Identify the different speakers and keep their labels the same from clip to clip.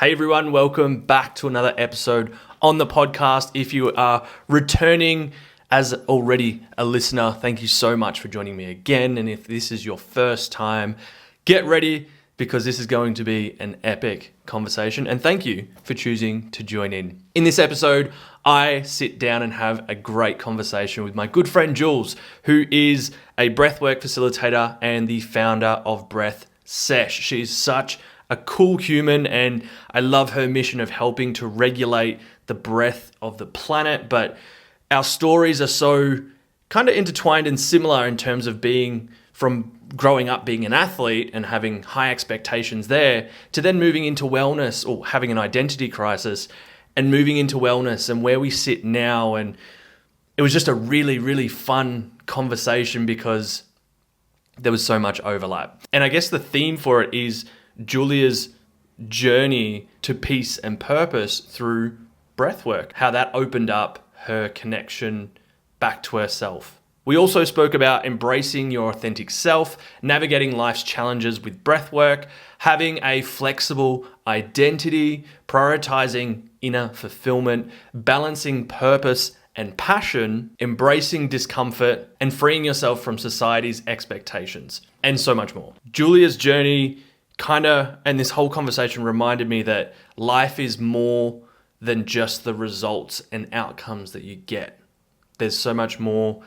Speaker 1: Hey everyone, welcome back to another episode on the podcast. If you are returning as already a listener, thank you so much for joining me again. And if this is your first time, get ready because this is going to be an epic conversation. And thank you for choosing to join in. In this episode, I sit down and have a great conversation with my good friend Jules, who is a breathwork facilitator and the founder of BreathSeshh. She's such a cool human, and I love her mission of helping to regulate the breath of the planet. But our stories are so kind of intertwined and similar in terms of being from growing up being an athlete and having high expectations there to then moving into wellness or having an identity crisis and moving into wellness and where we sit now. And it was just a really, really fun conversation because there was so much overlap. And I guess the theme for it is Julia's journey to peace and purpose through breathwork, how that opened up her connection back to herself. We also spoke about embracing your authentic self, navigating life's challenges with breathwork, having a flexible identity, prioritizing inner fulfillment, balancing purpose and passion, embracing discomfort, and freeing yourself from society's expectations, and so much more. Julia's journey and this whole conversation reminded me that life is more than just the results and outcomes that you get. There's so much more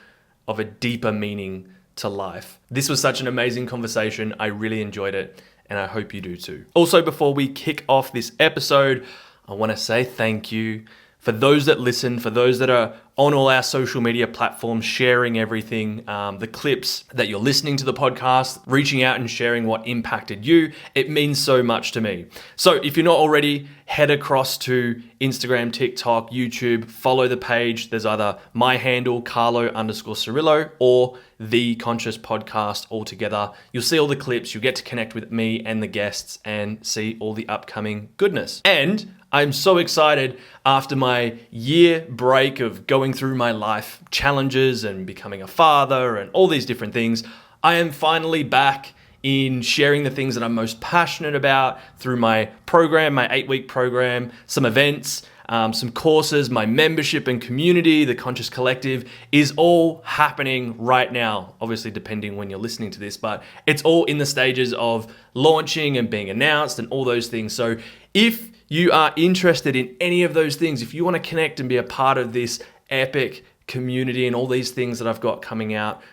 Speaker 1: of a deeper meaning to life. This was such an amazing conversation. I really enjoyed it, and I hope you do too. Also, before we kick off this episode, I want to say thank you for those that listen, for those that are on all our social media platforms, sharing everything, the clips that you're listening to the podcast, reaching out and sharing what impacted you. It means so much to me. So if you're not already, head across to Instagram, TikTok, YouTube, follow the page. There's either my handle, Carlo_Cirillo, or The Conscious Podcast altogether. You'll see all the clips. You'll get to connect with me and the guests and see all the upcoming goodness. And I'm so excited after my year break of going through my life challenges and becoming a father and all these different things. I am finally back in sharing the things that I'm most passionate about through my program, my 8-week program, some events, some courses, my membership and community, the Conscious Collective is all happening right now. Obviously, depending when you're listening to this, but it's all in the stages of launching and being announced and all those things. So if you are interested in any of those things, if you want to connect and be a part of this epic community and all these things that I've got coming out,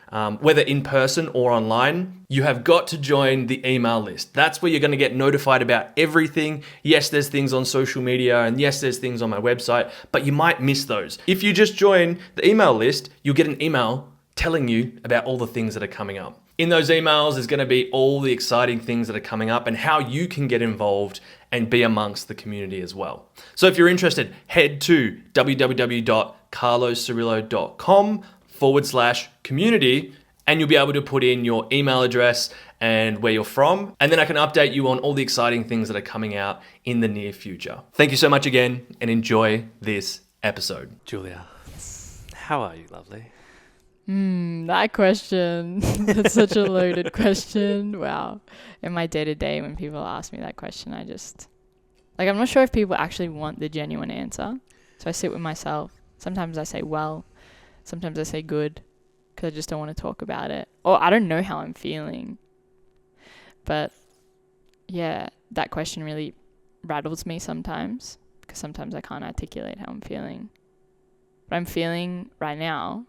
Speaker 1: whether in person or online, you have got to join the email list. That's where you're going to get notified about everything. Yes, there's things on social media and yes, there's things on my website, but you might miss those. If you just join the email list, you'll get an email telling you about all the things that are coming up. In those emails, there's going to be all the exciting things that are coming up and how you can get involved and be amongst the community as well. So if you're interested, head to www.carloscirillo.com/community and you'll be able to put in your email address and where you're from. And then I can update you on all the exciting things that are coming out in the near future. Thank you so much again and enjoy this episode.
Speaker 2: Julia, how are you, lovely?
Speaker 3: That question, that's such a loaded question. Wow. In my day-to-day, when people ask me that question, I'm not sure if people actually want the genuine answer. So I sit with myself. Sometimes I say well, sometimes I say good, because I just don't want to talk about it. Or I don't know how I'm feeling. But yeah, that question really rattles me sometimes, because sometimes I can't articulate how I'm feeling. But I'm feeling right now,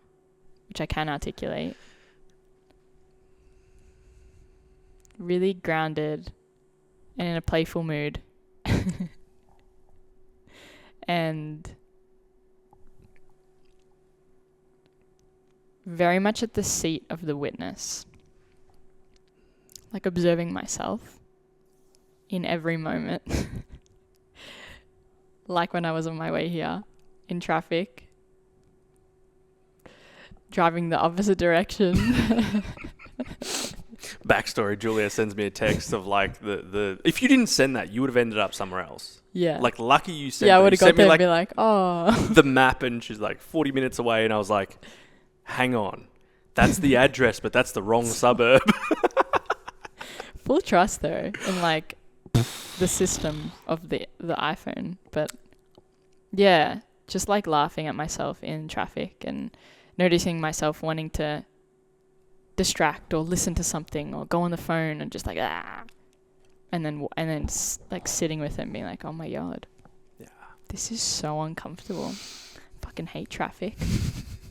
Speaker 3: which I can articulate, really grounded and in a playful mood. And very much at the seat of the witness, like observing myself in every moment. Like when I was on my way here in traffic, driving the opposite direction.
Speaker 2: Backstory, Julia sends me a text of like the if you didn't send that, you would have ended up somewhere else.
Speaker 3: Yeah.
Speaker 2: Like lucky you sent
Speaker 3: I would have got there
Speaker 2: like,
Speaker 3: and be like, oh.
Speaker 2: the map, and she's like 40 minutes away, and I was like, hang on. That's the address, but that's the wrong suburb.
Speaker 3: Full trust though. And like the system of the iPhone. But yeah, just like laughing at myself in traffic and noticing myself wanting to distract or listen to something or go on the phone and just like and then like sitting with it and being like, oh my god, this is so uncomfortable. Fucking hate traffic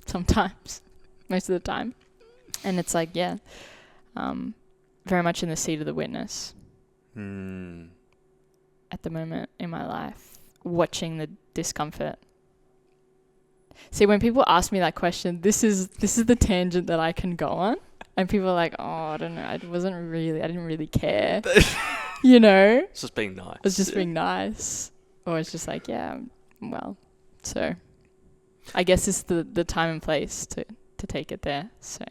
Speaker 3: sometimes, most of the time. And it's like, very much in the seat of the witness at the moment in my life, watching the discomfort. See, when people ask me that question, this is the tangent that I can go on, and people are like, oh, I don't know, I didn't really care, you know?
Speaker 2: It's just being nice.
Speaker 3: It's just being nice. Or it's just like, yeah, well, so I guess it's the time and place to take it there, so.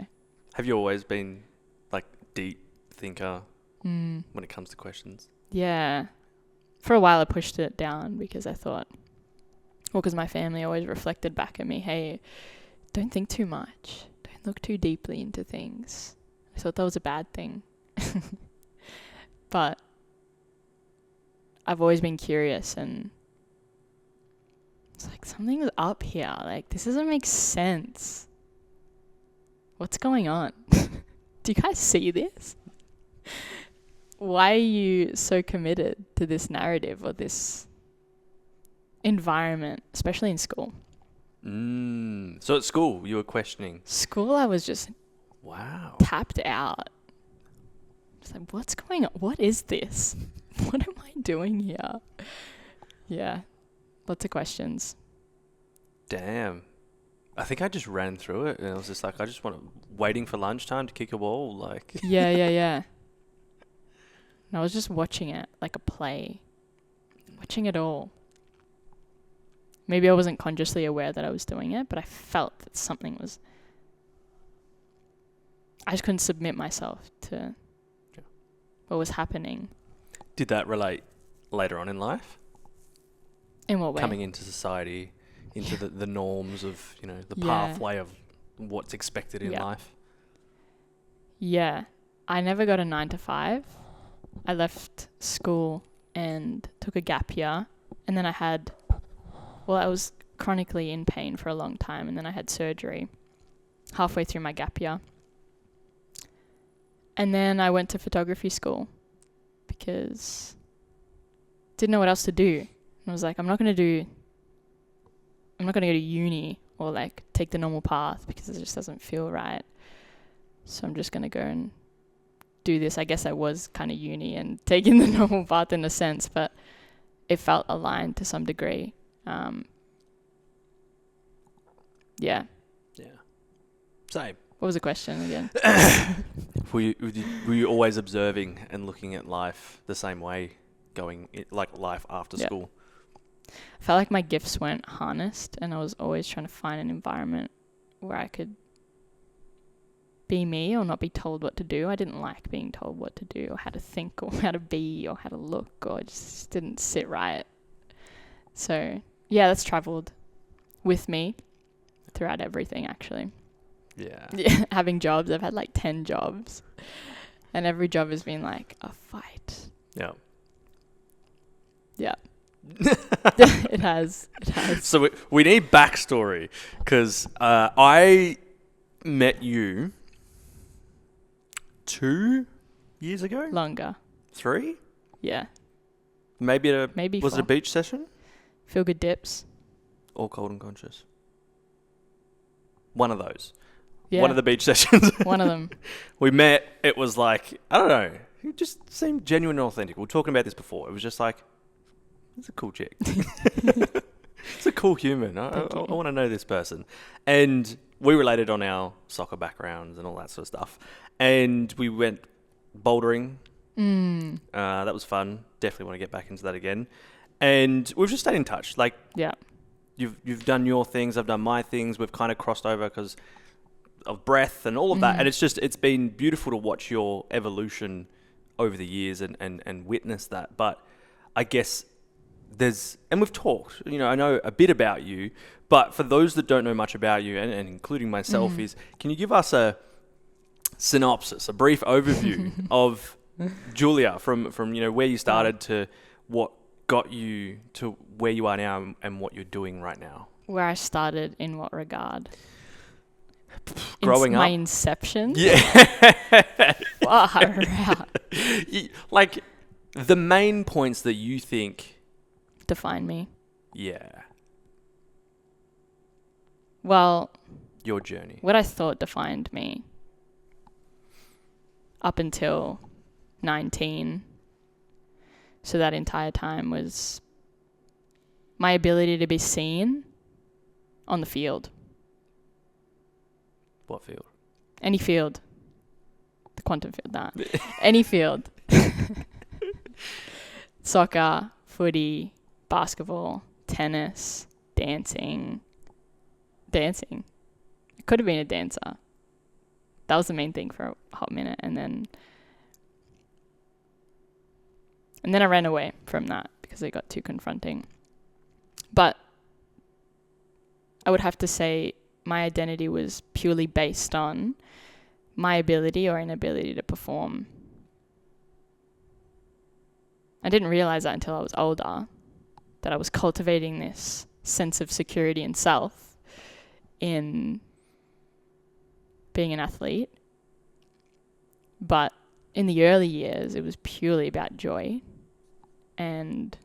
Speaker 2: Have you always been like deep thinker when it comes to questions?
Speaker 3: Yeah. For a while I pushed it down because I thought, because my family always reflected back at me, hey, don't think too much. Don't look too deeply into things. I thought that was a bad thing. But I've always been curious, and it's like, something's up here. Like, this doesn't make sense. What's going on? Do you guys see this? Why are you so committed to this narrative or this environment, especially in school?
Speaker 2: So at school, you were questioning.
Speaker 3: School, I was just tapped out. It's like, what's going on? What is this? What am I doing here? Yeah, lots of questions.
Speaker 2: Damn. I think I just ran through it, and I was just like, waiting for lunchtime to kick a ball, like.
Speaker 3: Yeah. And I was just watching it like a play, watching it all. Maybe I wasn't consciously aware that I was doing it, but I felt that something was. I just couldn't submit myself to what was happening.
Speaker 2: Did that relate later on in life?
Speaker 3: In what way?
Speaker 2: Coming into society, into the norms of, the pathway of what's expected in life?
Speaker 3: Yeah. I never got a 9 to 5. I left school and took a gap year. And then I was chronically in pain for a long time. And then I had surgery halfway through my gap year. And then I went to photography school because didn't know what else to do. And I was like, I'm not going to go to uni or like take the normal path because it just doesn't feel right. So I'm just going to go and do this. I guess I was kind of uni and taking the normal path in a sense, but it felt aligned to some degree. Yeah.
Speaker 2: Same.
Speaker 3: What was the question again?
Speaker 2: Were you always observing and looking at life the same way, like life after school?
Speaker 3: I felt like my gifts weren't harnessed, and I was always trying to find an environment where I could be me or not be told what to do. I didn't like being told what to do or how to think or how to be or how to look, or it just didn't sit right. So, yeah, that's traveled with me throughout everything, actually.
Speaker 2: Yeah.
Speaker 3: Having jobs, I've had like 10 jobs, and every job has been like a fight.
Speaker 2: Yeah.
Speaker 3: It has.
Speaker 2: So we need backstory, because I met you 2 years ago?
Speaker 3: Longer.
Speaker 2: 3?
Speaker 3: Yeah.
Speaker 2: Maybe was
Speaker 3: 4.
Speaker 2: it a beach session?
Speaker 3: Feel Good Dips.
Speaker 2: Or Cold and Conscious? One of those.
Speaker 3: Yeah.
Speaker 2: One of the beach sessions.
Speaker 3: One of them.
Speaker 2: We met. It was like, I don't know. It just seemed genuine and authentic. We were talking about this before. It was just like, it's a cool chick. It's a cool human. I want to know this person. And we related on our soccer backgrounds and all that sort of stuff. And we went bouldering. That was fun. Definitely want to get back into that again. And we've just stayed in touch. Like, you've done your things. I've done my things. We've kind of crossed over because of breath and all of that. And it's been beautiful to watch your evolution over the years and witness that. But I guess and we've talked, I know a bit about you, but for those that don't know much about you, and including myself, can you give us a synopsis, a brief overview of Julia from where you started to what got you to where you are now and what you're doing right now?
Speaker 3: Where I started in what regard?
Speaker 2: Growing
Speaker 3: My
Speaker 2: up?
Speaker 3: inception?
Speaker 2: Yeah.
Speaker 3: Far out.
Speaker 2: Like, the main points that you think...
Speaker 3: Define me.
Speaker 2: Yeah.
Speaker 3: Well...
Speaker 2: Your journey.
Speaker 3: What I thought defined me up until 19, so that entire time, was my ability to be seen on the field.
Speaker 2: What field?
Speaker 3: Any field. The quantum field, nah. Any field. Soccer, footy, basketball, tennis, dancing. I could have been a dancer. That was the main thing for a hot minute, and then I ran away from that because it got too confronting. But I would have to say my identity was purely based on my ability or inability to perform. I didn't realize that until I was older, that I was cultivating this sense of security in self in being an athlete. But in the early years, it was purely about joy and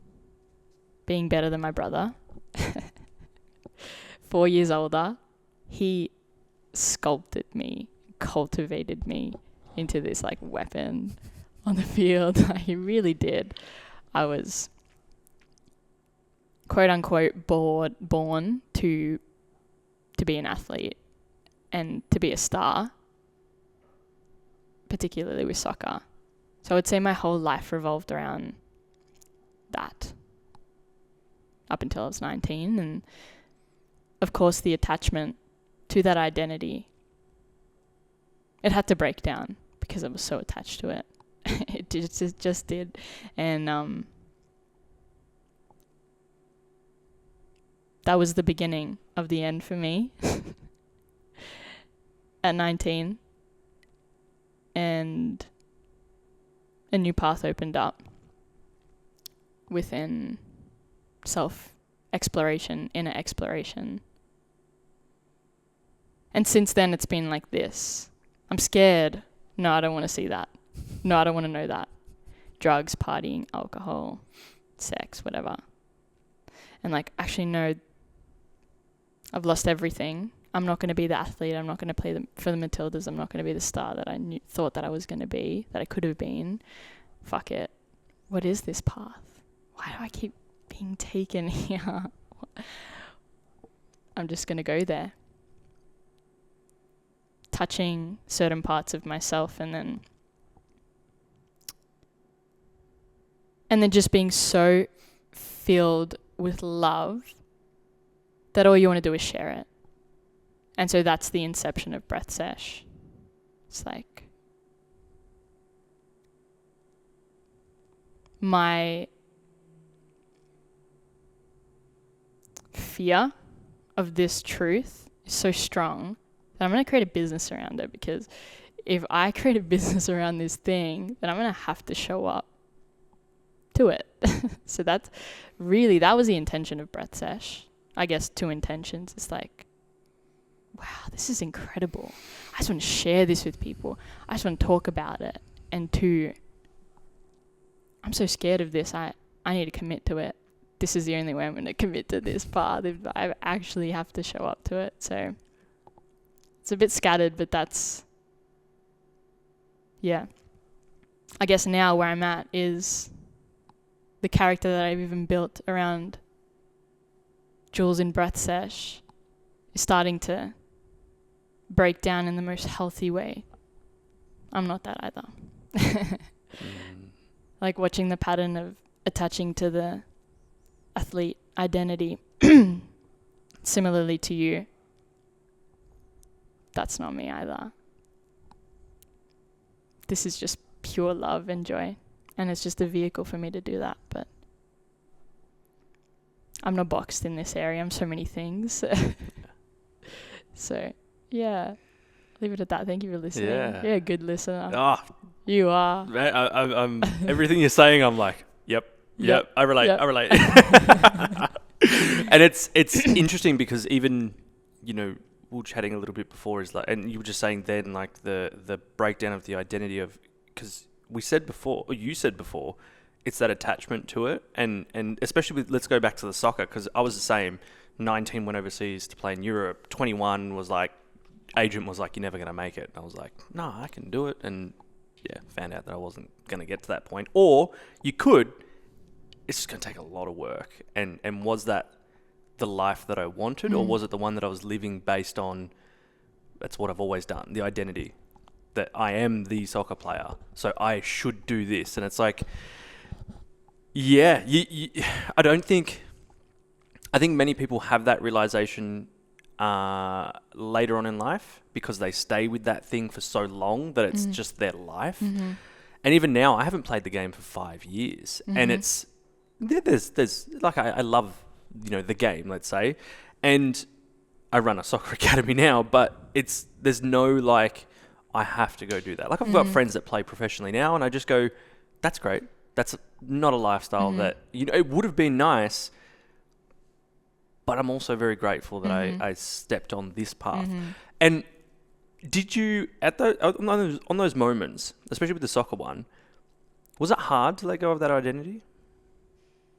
Speaker 3: being better than my brother. 4 years older, he sculpted me, cultivated me into this like weapon on the field. He really did. I was quote unquote born to be an athlete and to be a star, particularly with soccer. So I would say my whole life revolved around that up until I was 19. And of course the attachment to that identity, it had to break down because I was so attached to it. It just did. And that was the beginning of the end for me at 19. And a new path opened up within self-exploration, inner exploration. And since then, it's been like this. I'm scared. No, I don't want to see that. No, I don't want to know that. Drugs, partying, alcohol, sex, whatever. And like, actually, no, I've lost everything. I'm not going to be the athlete. I'm not going to play for the Matildas. I'm not going to be the star that I thought that I was going to be, that I could have been. Fuck it. What is this path? Why do I keep being taken here? I'm just going to go there. Touching certain parts of myself and then just being so filled with love that all you want to do is share it. And so that's the inception of BreathSeshh. It's like my fear of this truth is so strong that I'm going to create a business around it, because if I create a business around this thing, then I'm going to have to show up to it. So that was the intention of BreathSeshh. I guess 2 intentions. It's like, wow, this is incredible. I just want to share this with people. I just want to talk about it. And 2, I'm so scared of this. I need to commit to it. This is the only way I'm going to commit to this path. I actually have to show up to it. So it's a bit scattered, but that's, yeah. I guess now where I'm at is the character that I've even built around Jules in BreathSeshh is starting to break down in the most healthy way. I'm not that either. Like watching the pattern of attaching to the athlete identity similarly to you. That's not me either. This is just pure love and joy. And it's just a vehicle for me to do that. But I'm not boxed in this area. I'm so many things. So, yeah. Leave it at that. Thank you for listening.
Speaker 2: Yeah.
Speaker 3: You're a good listener.
Speaker 2: Oh,
Speaker 3: You are.
Speaker 2: man, I'm everything you're saying, I'm like, yep. Yep. I relate.
Speaker 3: Yep.
Speaker 2: I relate. And it's interesting because even, you know, we were chatting a little bit before is like, and you were just saying then like the breakdown of the identity of, because we said before, or you said before, it's that attachment to it. And especially with, let's go back to the soccer, because I was the same. 19 went overseas to play in Europe. 21 was like, agent was like, you're never going to make it. And I was like, no, I can do it. And yeah, found out that I wasn't going to get to that point. Or you could, it's just going to take a lot of work. And was that the life that I wanted, or was it the one that I was living based on, that's what I've always done, the identity, that I am the soccer player, so I should do this. And it's like, yeah, I think many people have that realization later on in life, because they stay with that thing for so long that it's just their life. And even now, I haven't played the game for 5 years, and it's, there's like, I love, you know, the game, let's say, and I run a soccer academy now, but there's no like, I have to go do that. Like, I've got friends that play professionally now, and I just go, that's great. That's not a lifestyle that, you know, it would have been nice, but I'm also very grateful that I stepped on this path. And did you, on those moments, especially with the soccer one, was it hard to let go of that identity?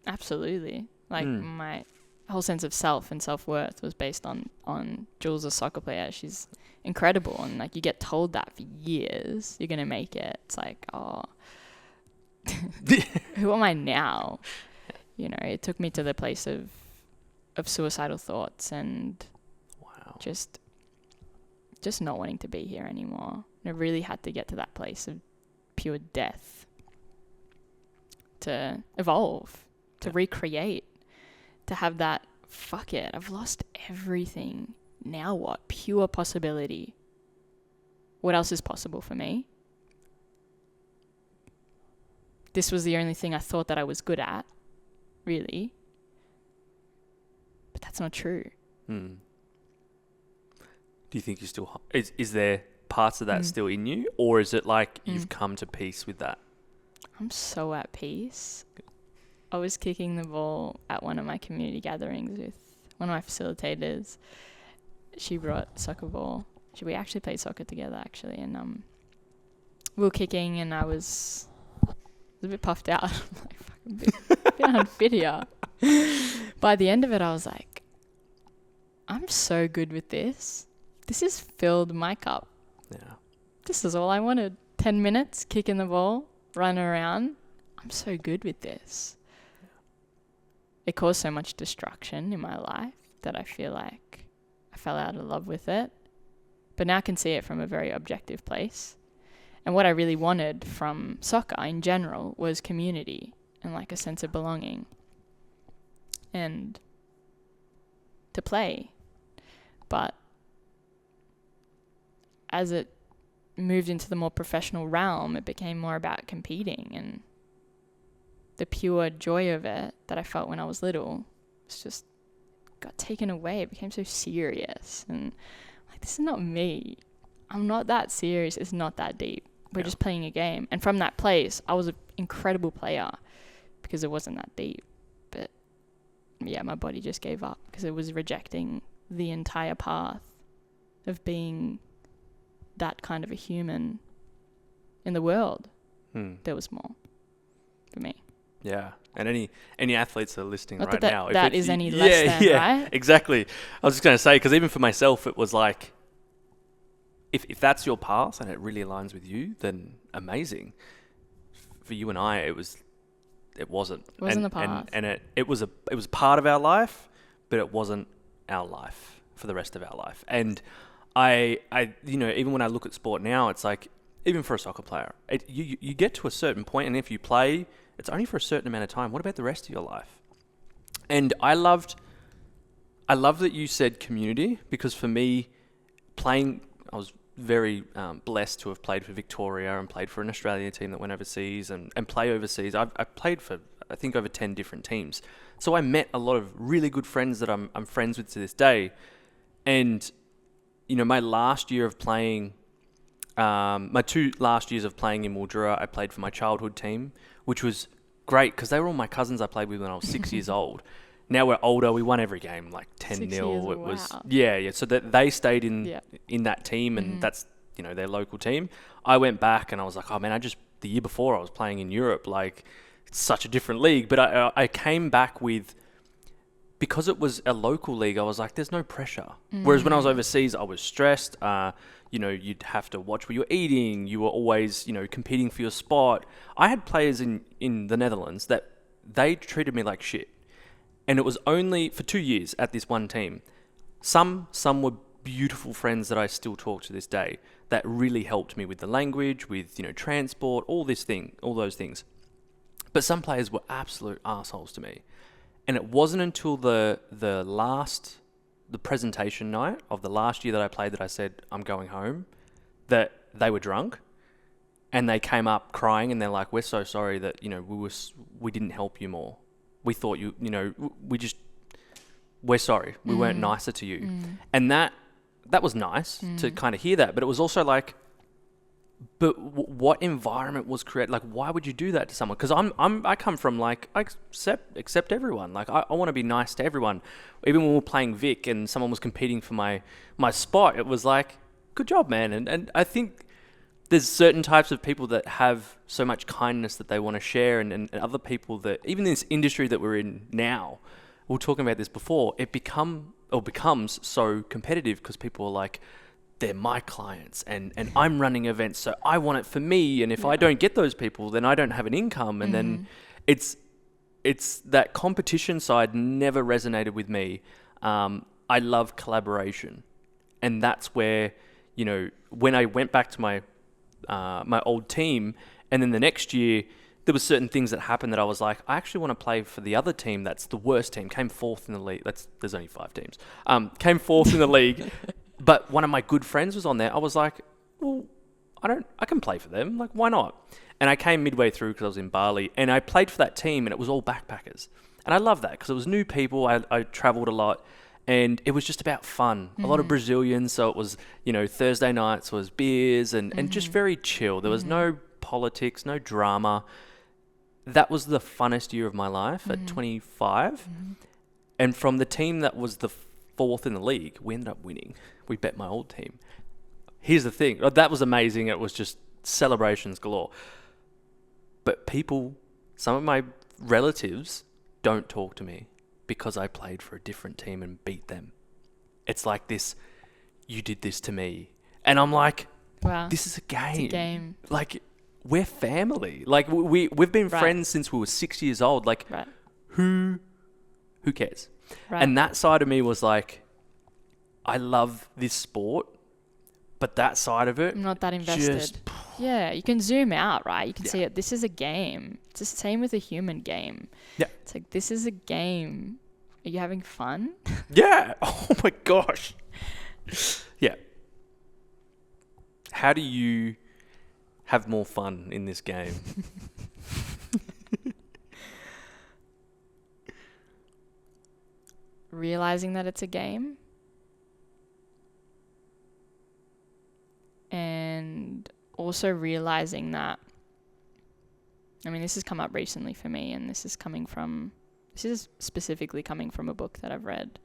Speaker 3: Absolutely. Like, my whole sense of self and self-worth was based on Jules, a soccer player. She's incredible. And like, you get told that for years, you're going to make it. It's like, oh, who am I now? You know, it took me to the place of suicidal thoughts and just not wanting to be here anymore. And I really had to get to that place of pure death to evolve, to recreate, to have that, fuck it, I've lost everything. Now what? Pure possibility. What else is possible for me? This was the only thing I thought that I was good at, really. But that's not true.
Speaker 2: Do you think you still... Is there parts of that still in you? Or is it like you've come to peace with that?
Speaker 3: I'm so at peace. I was kicking the ball at one of my community gatherings with one of my facilitators. She brought soccer ball. We actually played soccer together, actually. And we were kicking, and I was a bit puffed out. I'm like, fucking bit unfit here. By the end of it, I was like, I'm so good with this. This has filled my cup.
Speaker 2: Yeah.
Speaker 3: This is all I wanted. 10 minutes, kicking the ball, running around. I'm so good with this. It caused so much destruction in my life that I feel like I fell out of love with it. But now I can see it from a very objective place. And what I really wanted from soccer in general was community and like a sense of belonging and to play. But as it moved into the more professional realm, it became more about competing, and the pure joy of it that I felt when I was little was just got taken away. It became so serious, and like, this is not me. I'm not that serious. It's not that deep. We're just playing a game. And from that place, I was an incredible player because it wasn't that deep. But yeah, my body just gave up because it was rejecting the entire path of being that kind of a human in the world. There was more for me.
Speaker 2: Yeah. And any athletes that are listening
Speaker 3: Not
Speaker 2: right
Speaker 3: that
Speaker 2: now.
Speaker 3: That is any less than, right?
Speaker 2: Exactly. I was just going to say, because even for myself, it was like, if that's your path and it really aligns with you, then amazing. For you and I, it wasn't.
Speaker 3: It wasn't the path.
Speaker 2: And it was part of our life, but it wasn't our life for the rest of our life. And I you know, even when I look at sport now, it's like, even for a soccer player, you get to a certain point, and if you play, it's only for a certain amount of time. What about the rest of your life? And I love that you said community, because for me, playing, I was very blessed to have played for Victoria and played for an Australian team that went overseas and play overseas. I've played for, I think, over 10 different teams. So I met a lot of really good friends that I'm friends with to this day. And, you know, my last year of playing, my 2 last years of playing in Mildura, I played for my childhood team, which was great because they were all my cousins I played with when I was 6 years old. Now we're older. We won every game, like 10-0. It was
Speaker 3: wow.
Speaker 2: yeah. So that they stayed in that team, and
Speaker 3: Mm-hmm.
Speaker 2: that's their local team. I went back and I was like, oh man, the year before I was playing in Europe, like it's such a different league. But I came back with, because it was a local league, I was like, there's no pressure. Whereas when I was overseas, I was stressed. You'd have to watch what you're eating. You were always, competing for your spot. I had players in the Netherlands that they treated me like shit. And it was only for 2 years at this one team. Some were beautiful friends that I still talk to this day that really helped me with the language, with, transport, all those things. But some players were absolute assholes to me. And it wasn't until the presentation night of the last year that I played that I said, I'm going home, that they were drunk and they came up crying and they're like, we're so sorry that, we didn't help you more. We thought we're sorry. We weren't nicer to you. And that was nice to kind of hear that. But it was also like, but what environment was created? Like, why would you do that to someone? Because I come from like, I accept everyone. Like, I want to be nice to everyone. Even when we were playing Vic and someone was competing for my spot, it was like, good job, man. And I think there's certain types of people that have so much kindness that they want to share, and other people that, even in this industry that we're in now, we were talking about this before, it becomes so competitive because people are like, they're my clients and I'm running events, so I want it for me. And if I don't get those people, then I don't have an income. And then it's that competition side never resonated with me. I love collaboration. And that's where, when I went back to my old team, and then the next year, there were certain things that happened that I was like, I actually want to play for the other team that's the worst team, came fourth in the league. There's only 5 teams. Came fourth in the league. But one of my good friends was on there. I was like, well, I can play for them. Like, why not? And I came midway through because I was in Bali, and I played for that team, and it was all backpackers. And I love that because it was new people. I traveled a lot, and it was just about fun. A lot of Brazilians. So it was, Thursday nights was beers and just very chill. There was no politics, no drama. That was the funnest year of my life at 25. And from the team that was the fourth in the league, we ended up winning. We bet my old team. Here's the thing. That was amazing. It was just celebrations galore. But some of my relatives don't talk to me because I played for a different team and beat them. It's like this, you did this to me. And I'm like, wow, this is a game.
Speaker 3: It's a game.
Speaker 2: Like, we're family. Like, we've been friends since we were 6 years old. Like, who cares? Right. And that side of me was like, I love this sport, but that side of it,
Speaker 3: I'm not that invested. Yeah, you can zoom out, right? You can see it. This is a game. It's the same with a human game. Yeah. It's like, this is a game. Are you having fun?
Speaker 2: Yeah. Oh my gosh. Yeah. How do you have more fun in this game?
Speaker 3: Realizing that it's a game. And also realizing that, this has come up recently for me, and this is specifically coming from a book that I've read,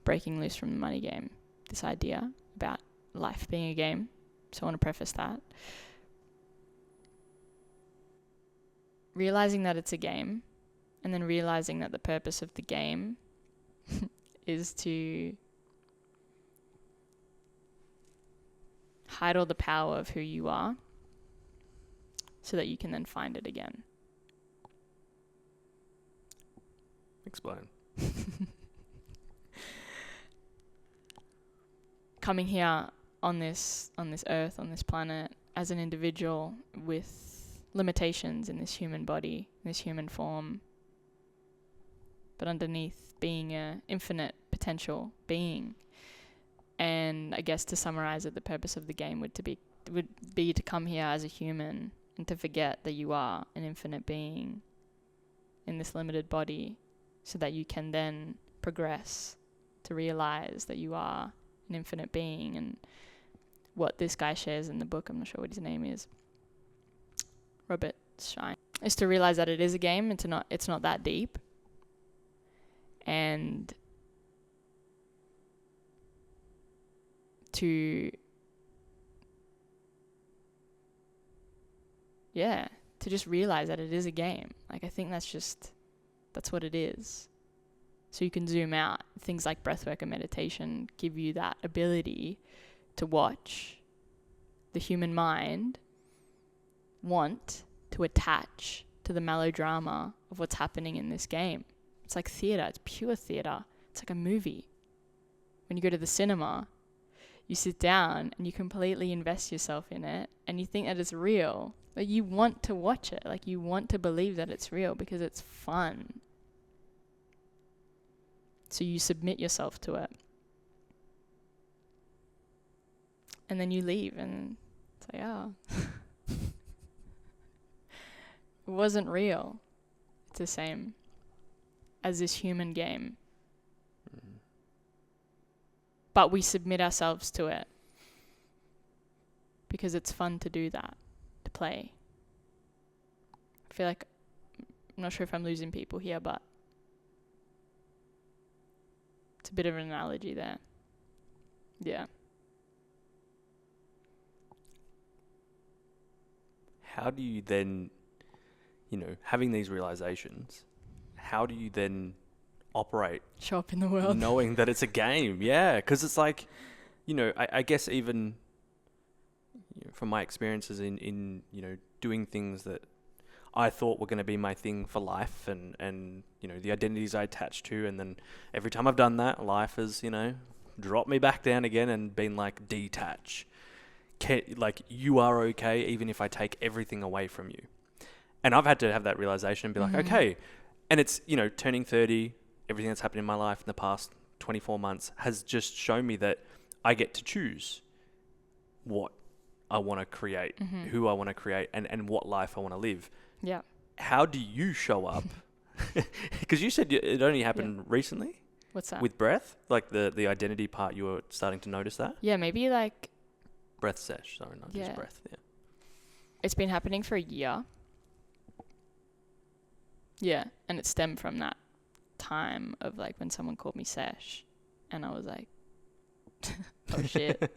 Speaker 3: Breaking Loose from the Money Game, this idea about life being a game. So I want to preface that. Realizing that it's a game, and then realizing that the purpose of the game is to hide all the power of who you are so that you can then find it again.
Speaker 2: Explain.
Speaker 3: Coming here on this earth, on this planet, as an individual with limitations in this human body, in this human form, but underneath being an infinite potential being. And I guess to summarize it, the purpose of the game would be to come here as a human and to forget that you are an infinite being in this limited body, so that you can then progress to realize that you are an infinite being. And what this guy shares in the book, I'm not sure what his name is, Robert Shine. is to realize that it is a game and it's not that deep. And to just realize that it is a game. Like, I think that's what it is. So you can zoom out. Things like breathwork and meditation give you that ability to watch the human mind want to attach to the melodrama of what's happening in this game. It's like theatre. It's pure theatre. It's like a movie. When you go to the cinema, you sit down and you completely invest yourself in it and you think that it's real. But you want to watch it. Like, you want to believe that it's real because it's fun. So you submit yourself to it. And then you leave and say, oh, it wasn't real. It's the same as this human game. But we submit ourselves to it because it's fun to do that, to play. I feel like, I'm not sure if I'm losing people here, but it's a bit of an analogy there. Yeah.
Speaker 2: How do you then, having these realizations, how do you then operate?
Speaker 3: Show up in the world.
Speaker 2: Knowing that it's a game. Yeah. Because it's like, I guess even from my experiences in doing things that I thought were going to be my thing for life and the identities I attached to. And then every time I've done that, life has, dropped me back down again and been like, detach. Like, you are okay even if I take everything away from you. And I've had to have that realization and be like, okay. And it's, turning 30, everything that's happened in my life in the past 24 months has just shown me that I get to choose what I want to create, who I want to create, and what life I want to live.
Speaker 3: Yeah.
Speaker 2: How do you show up? Because you said it only happened recently.
Speaker 3: What's that?
Speaker 2: With breath? Like the identity part, you were starting to notice that?
Speaker 3: Yeah, maybe like...
Speaker 2: BreathSeshh, sorry, not just breath. Yeah.
Speaker 3: It's been happening for a year. Yeah, and it stemmed from that time of like when someone called me Sesh, and I was like, oh shit,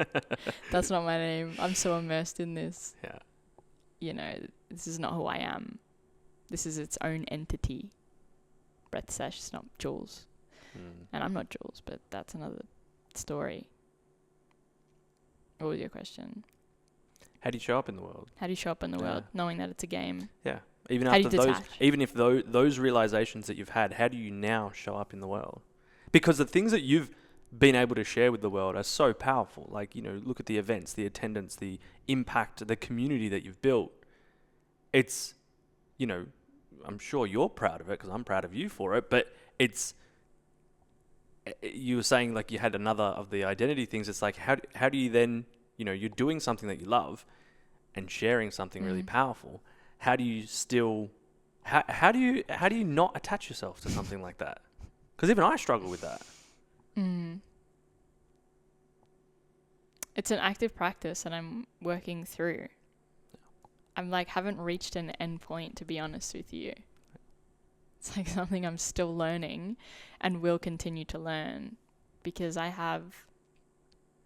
Speaker 3: that's not my name. I'm so immersed in this.
Speaker 2: Yeah.
Speaker 3: This is not who I am. This is its own entity. BreathSeshh is not Jules. And I'm not Jules, but that's another story. What was your question?
Speaker 2: How do you show up in the world?
Speaker 3: How do you show up in the world knowing that it's a game?
Speaker 2: Yeah. Even
Speaker 3: How do
Speaker 2: after
Speaker 3: you
Speaker 2: those,
Speaker 3: detach?
Speaker 2: even if those realizations that you've had, how do you now show up in the world? Because the things that you've been able to share with the world are so powerful. Like, look at the events, the attendance, the impact, the community that you've built. It's, I'm sure you're proud of it because I'm proud of you for it, but it's, you were saying like you had another of the identity things. It's like, how do you then, you're doing something that you love and sharing something really powerful. How do you still, how do you not attach yourself to something like that? Because even I struggle with that.
Speaker 3: It's an active practice and I'm working through. I'm like, haven't reached an end point, to be honest with you. It's like something I'm still learning and will continue to learn because I have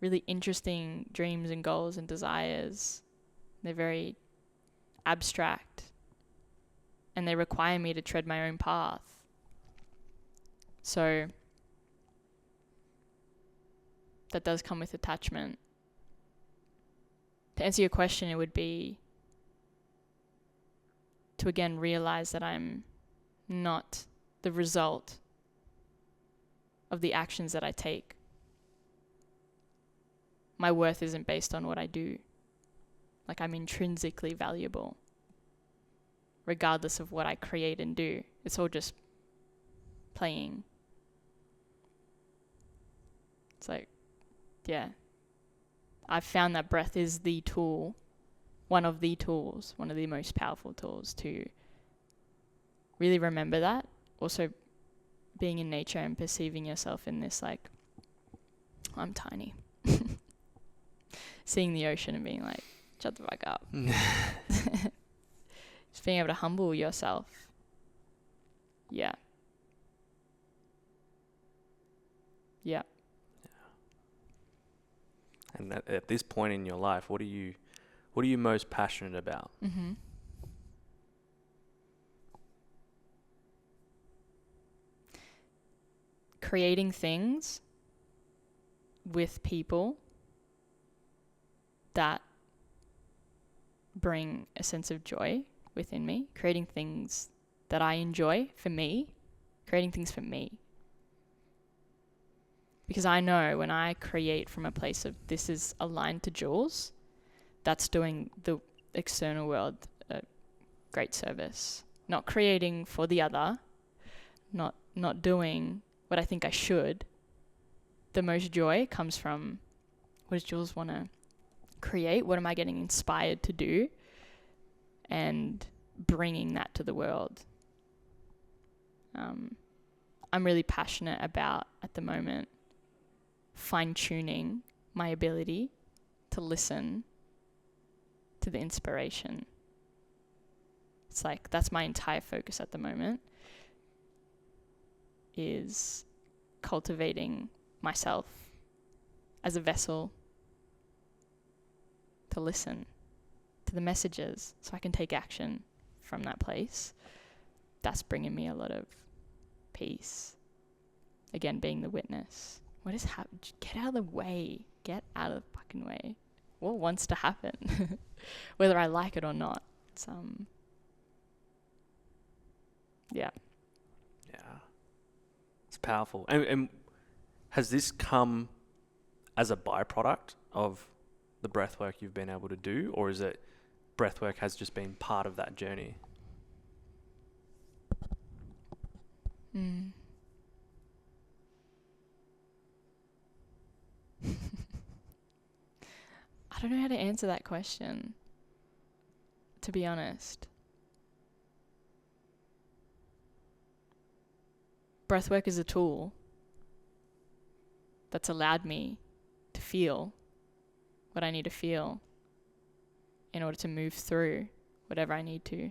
Speaker 3: really interesting dreams and goals and desires. They're very abstract and they require me to tread my own path. So that does come with attachment. To answer your question, it would be to again realize that I'm not the result of the actions that I take. My worth isn't based on what I do. Like, I'm intrinsically valuable, regardless of what I create and do. It's all just playing. It's like, yeah. I've found that breath is the tool, one of the most powerful tools to really remember that. Also, being in nature and perceiving yourself in this, like, I'm tiny. Seeing the ocean and being like, shut the fuck up. Just being able to humble yourself. Yeah. Yeah.
Speaker 2: And at this point in your life, what are you most passionate about?
Speaker 3: Mm-hmm. Creating things with people that bring a sense of joy within me. Creating things that I enjoy for me. Creating things for me. Because I know when I create from a place of this is aligned to Jules, that's doing the external world a great service. Not creating for the other, not doing what I think I should. The most joy comes from, what does Jules want to create? What am I getting inspired to do? And bringing that to the world. I'm really passionate about, at the moment, fine-tuning my ability to listen to the inspiration. It's like that's my entire focus at the moment, is cultivating myself as a vessel to listen to the messages so I can take action from that place. That's bringing me a lot of peace. Again, being the witness. What is happening? Get out of the way. Get out of the fucking way. What wants to happen? Whether I like it or not. It's, yeah.
Speaker 2: Yeah. It's powerful. And has this come as a byproduct of the breathwork you've been able to do, or is it breathwork has just been part of that journey?
Speaker 3: I don't know how to answer that question, to be honest. Breathwork is a tool that's allowed me to feel what I need to feel in order to move through whatever I need to. I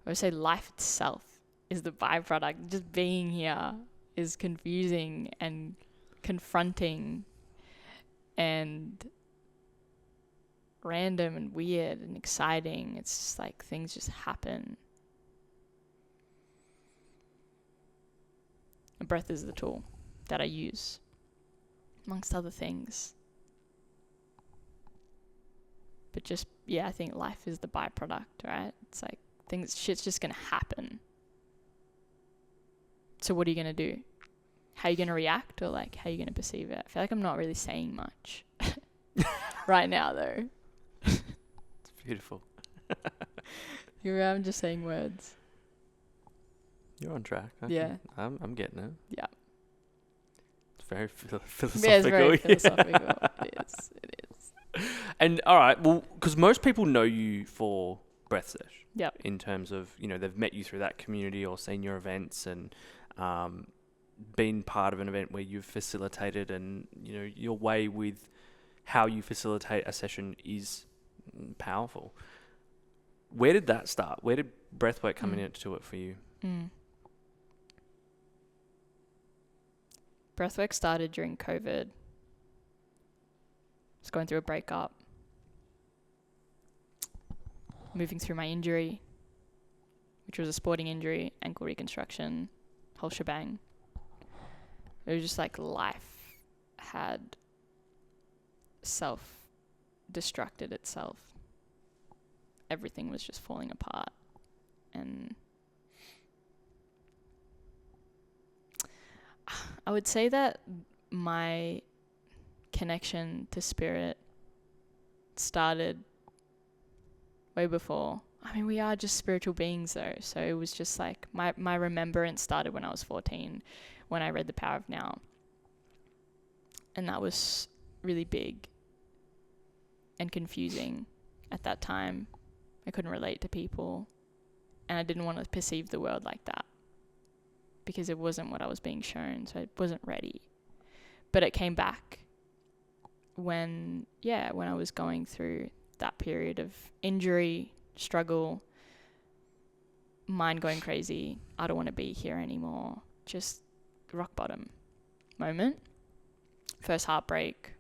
Speaker 3: would say life itself is the byproduct. Just being here is confusing and confronting and random and weird and exciting. It's just like things just happen. And breath is the tool that I use, amongst other things. But just, yeah, I think life is the byproduct, right? It's like shit's just gonna happen. So what are you gonna do? How are you gonna react, or like how are you gonna perceive it? I feel like I'm not really saying much right now, though.
Speaker 2: It's beautiful.
Speaker 3: I'm just saying words.
Speaker 2: You're on track.
Speaker 3: Yeah.
Speaker 2: I'm getting it.
Speaker 3: Yeah.
Speaker 2: It's very philosophical.
Speaker 3: Yeah, it's very philosophical. It is.
Speaker 2: And all right, well, because most people know you for BreathSeshh.
Speaker 3: Yep.
Speaker 2: In terms of, they've met you through that community or seen your events and been part of an event where you've facilitated, and, your way with how you facilitate a session is powerful. Where did that start? Where did breathwork come into it for you?
Speaker 3: Breathwork started during COVID. I was going through a breakup, moving through my injury, which was a sporting injury, ankle reconstruction, whole shebang. It was just like life had self-destructed itself. Everything was just falling apart. And I would say that my connection to spirit started way before. I mean, we are just spiritual beings though. So it was just like my remembrance started when I was 14, when I read The Power of Now. And that was really big and confusing at that time. I couldn't relate to people, and I didn't want to perceive the world like that because it wasn't what I was being shown, so I wasn't ready. But it came back when I was going through that period of injury, struggle, mind going crazy, I don't want to be here anymore. Just rock bottom moment. First heartbreak.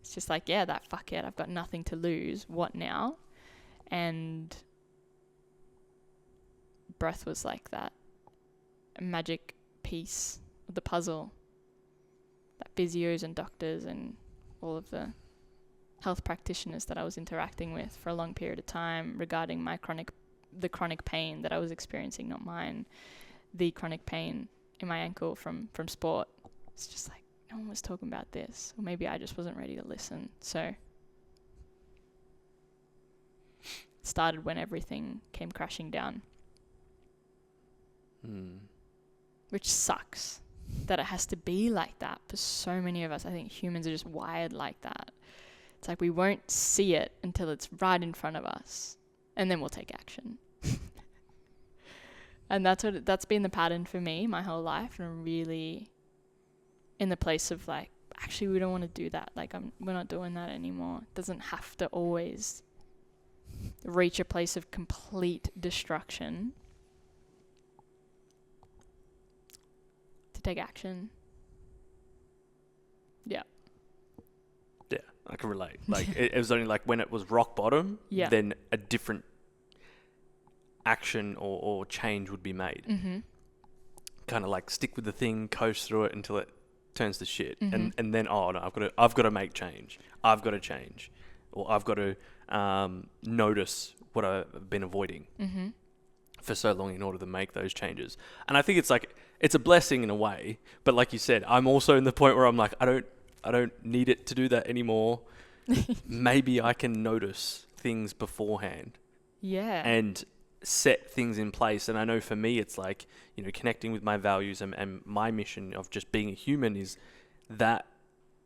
Speaker 3: It's just like, yeah, that fuck it. I've got nothing to lose. What now? And breath was like that magic piece of the puzzle that physios and doctors and all of the health practitioners that I was interacting with for a long period of time regarding the chronic pain that I was experiencing, not mine, the chronic pain in my ankle from sport. It's just like, no one was talking about this, or maybe I just wasn't ready to listen. So it started when everything came crashing down. Which sucks that it has to be like that for so many of us. I think humans are just wired like that. It's like we won't see it until it's right in front of us, and then we'll take action. And that's been the pattern for me my whole life, and I'm really in the place of like, actually, we don't want to do that. Like, we're not doing that anymore. It doesn't have to always reach a place of complete destruction to take action. Yeah.
Speaker 2: Yeah, I can relate. Like, it was only like when it was rock bottom, then a different action or change would be made. Kind of like stick with the thing, coast through it until it turns to shit, and then oh no, I've got to make change. I've got to change, or I've got to notice what I've been avoiding for so long in order to make those changes. And I think it's like, it's a blessing in a way, but like you said, I'm also in the point where I'm like, I don't need it to do that anymore. Maybe I can notice things beforehand.
Speaker 3: Yeah.
Speaker 2: And set things in place. And I know for me, it's like, you know, connecting with my values and my mission of just being a human is that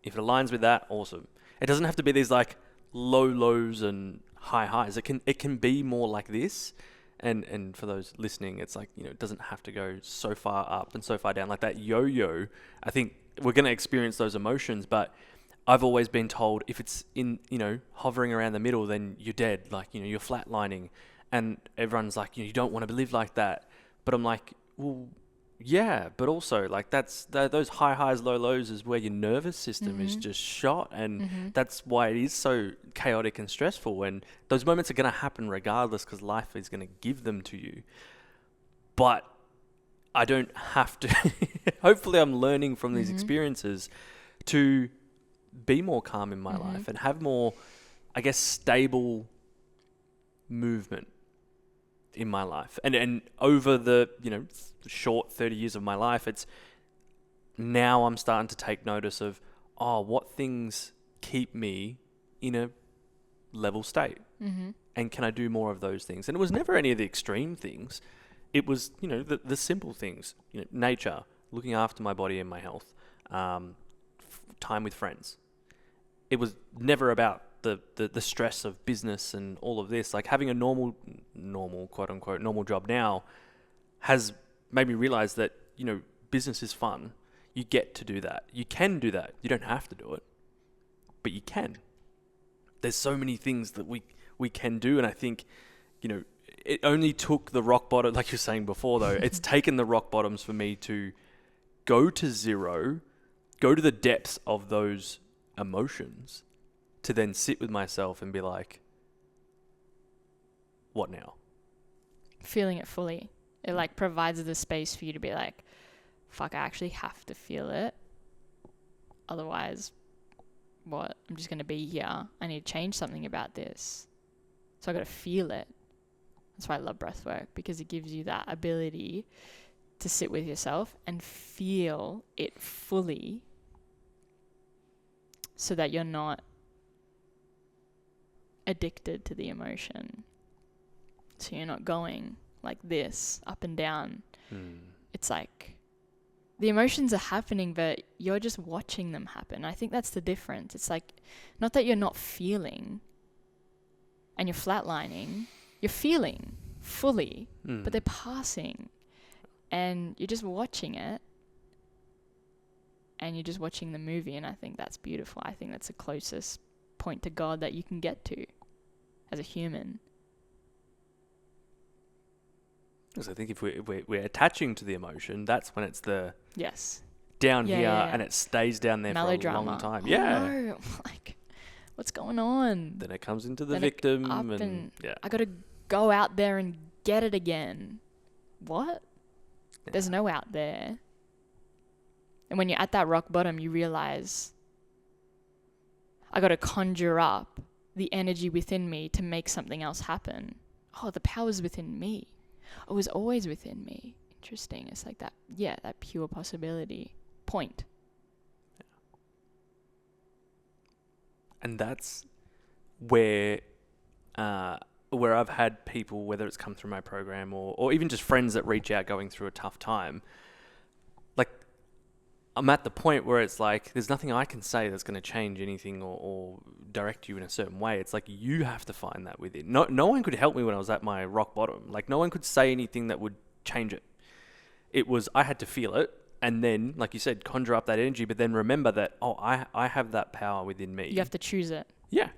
Speaker 2: if it aligns with that, awesome. It doesn't have to be these like low lows and high highs. It can be more like this. And for those listening, it's like, you know, it doesn't have to go so far up and so far down like that yo-yo. I think we're going to experience those emotions, but I've always been told if it's in, you know, hovering around the middle, then you're dead. Like, you know, you're flatlining. And everyone's like, you don't want to live like that. But I'm like, well, yeah, but also like those high highs, low lows is where your nervous system is just shot. And that's why it is so chaotic and stressful. And those moments are going to happen regardless, because life is going to give them to you. But I don't have to. Hopefully I'm learning from these experiences to be more calm in my life and have more, I guess, stable movement in my life. And over the, you know, short 30 years of my life, it's now I'm starting to take notice of, what things keep me in a level state? And can I do more of those things? And it was never any of the extreme things. It was, you know, the simple things, you know, nature, looking after my body and my health, time with friends. It was never about the stress of business and all of this. Like, having a normal quote unquote normal job now has made me realize that, you know, business is fun. You get to do that. You can do that. You don't have to do it, but you can. There's so many things that we can do. And I think, you know, it only took the rock bottom, like you're saying before though, it's taken the rock bottoms for me to go to zero, go to the depths of those emotions, to then sit with myself and be like, what now? Feeling it fully.
Speaker 3: It like provides the space for you to be like, fuck, I actually have to feel it. Otherwise, what? I'm just going to be here. I need to change something about this. So I got to feel it. That's why I love breathwork, because it gives you that ability to sit with yourself and feel it fully, so that you're not addicted to the emotion. So you're not going like this up and down. It's like the emotions are happening, but you're just watching them happen. I think that's the difference. It's like, not that you're not feeling and you're flatlining, you're feeling fully, but they're passing, and you're just watching it, and you're just watching the movie. And I think that's beautiful. I think that's the closest point to God that you can get to. as a human.
Speaker 2: Because I think if we're attaching to the emotion, that's when it's the
Speaker 3: Yes.
Speaker 2: down
Speaker 3: Yeah,
Speaker 2: here
Speaker 3: yeah, yeah.
Speaker 2: and it stays down there
Speaker 3: Melodrama.
Speaker 2: for a long time.
Speaker 3: Oh,
Speaker 2: Yeah.
Speaker 3: no. Like, what's going on?
Speaker 2: Then it comes into the
Speaker 3: Then it
Speaker 2: victim
Speaker 3: up
Speaker 2: and
Speaker 3: and
Speaker 2: yeah.
Speaker 3: I got to go out there and get it again. What? There's no out there. And when you're at that rock bottom, you realize I got to conjure up the energy within me to make something else happen. Oh, the power's within me. It was always within me. Interesting. It's like that, that pure possibility point.
Speaker 2: And that's where I've had people, whether it's come through my program or even just friends that reach out going through a tough time, like I'm at the point where it's like there's nothing I can say that's going to change anything or direct you in a certain way. It's like you have to find that within. No one could help me when I was at my rock bottom. Like no one could say anything that would change it. It was I had to feel it. And then, like you said, conjure up that energy, but then remember that, I have that power within me.
Speaker 3: You have to choose it.
Speaker 2: Yeah.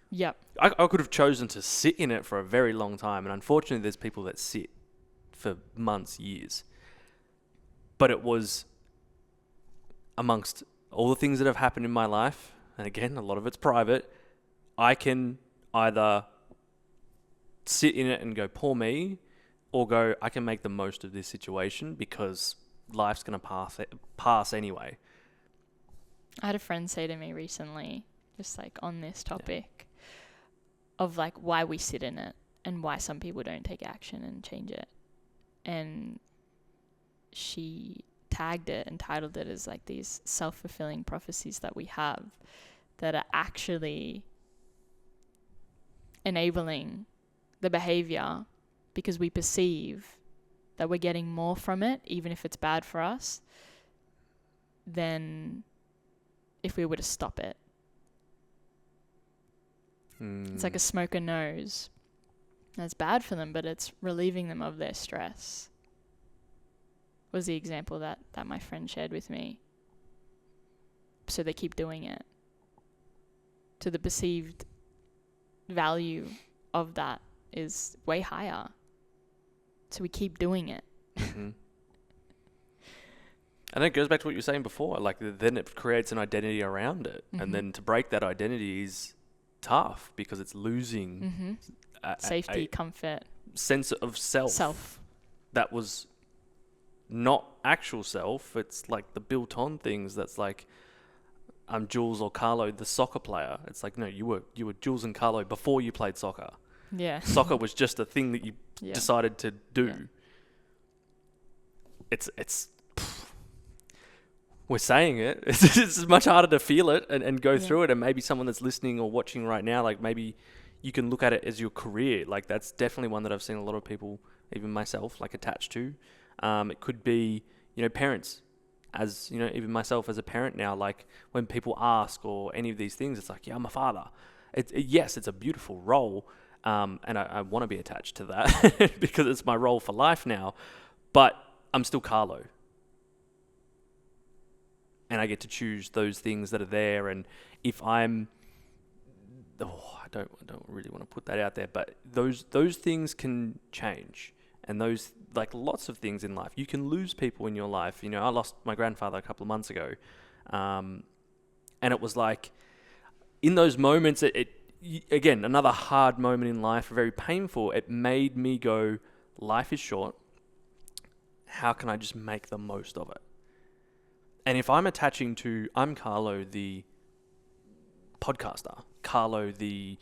Speaker 3: Yep.
Speaker 2: I could have chosen to sit in it for a very long time. And unfortunately, there's people that sit for months, years. But it was amongst all the things that have happened in my life, and again, a lot of it's private, I can either sit in it and go, poor me, or go, I can make the most of this situation because life's going to pass anyway.
Speaker 3: I had a friend say to me recently, just like on this topic, of like why we sit in it and why some people don't take action and change it. And she tagged it and titled it as like these self-fulfilling prophecies that we have that are actually enabling the behavior because we perceive that we're getting more from it, even if it's bad for us, than if we were to stop it. It's like a smoker knows that's bad for them, but it's relieving them of their stress. Was the example that my friend shared with me. So they keep doing it. So the perceived value of that is way higher. So we keep doing it.
Speaker 2: Mm-hmm. And it goes back to what you were saying before. Like then it creates an identity around it, and then to break that identity is tough because it's losing
Speaker 3: safety, comfort,
Speaker 2: sense of self. That was not actual self. It's like the built-on things. That's like I'm Jules or Carlo, the soccer player. It's like no, you were Jules and Carlo before you played soccer.
Speaker 3: Yeah.
Speaker 2: Soccer was just a thing that you decided to do. Yeah. It's we're saying it. It's much harder to feel it and go through it. And maybe someone that's listening or watching right now, like maybe you can look at it as your career. Like that's definitely one that I've seen a lot of people, even myself, like attached to. It could be, parents. As, even myself as a parent now, like when people ask or any of these things, it's like, yeah, I'm a father. Yes, it's a beautiful role. And I want to be attached to that because it's my role for life now. But I'm still Carlo. And I get to choose those things that are there. And if I'm, I don't really want to put that out there, but those things can change. And those, like lots of things in life, you can lose people in your life. I lost my grandfather a couple of months ago. And it was like, in those moments, again, another hard moment in life, very painful. It made me go, life is short. How can I just make the most of it? And if I'm attaching to, I'm Carlo, the podcaster, Carlo, the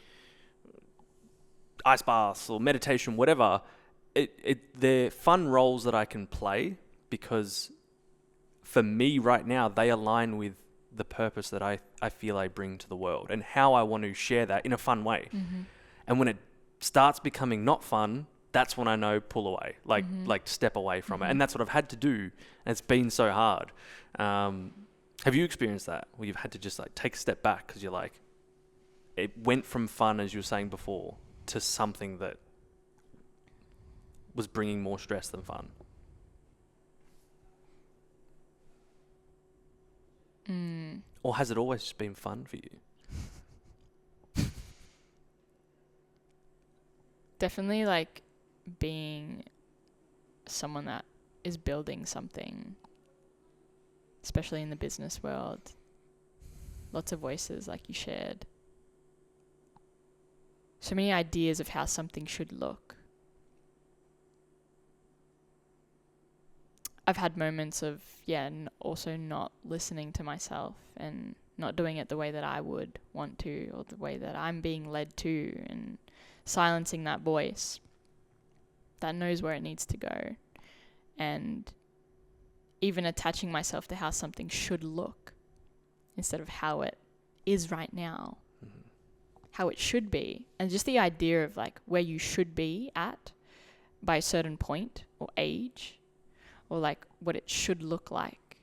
Speaker 2: ice baths or meditation, whatever, they're fun roles that I can play because for me right now, they align with the purpose that I feel I bring to the world and how I want to share that in a fun way. Mm-hmm. And when it starts becoming not fun, that's when I know pull away, like step away from it. And that's what I've had to do. And it's been so hard. Have you experienced that where you've had to just like take a step back because you're like, it went from fun, as you were saying before, to something that was bringing more stress than fun? Or has it always just been fun for you?
Speaker 3: Definitely like being someone that is building something, especially in the business world. Lots of voices, like you shared. So many ideas of how something should look. I've had moments of, also not listening to myself and not doing it the way that I would want to, or the way that I'm being led to, and silencing that voice that knows where it needs to go. And even attaching myself to how something should look instead of how it is right now, how it should be. And just the idea of like where you should be at by a certain point or age, or like what it should look like.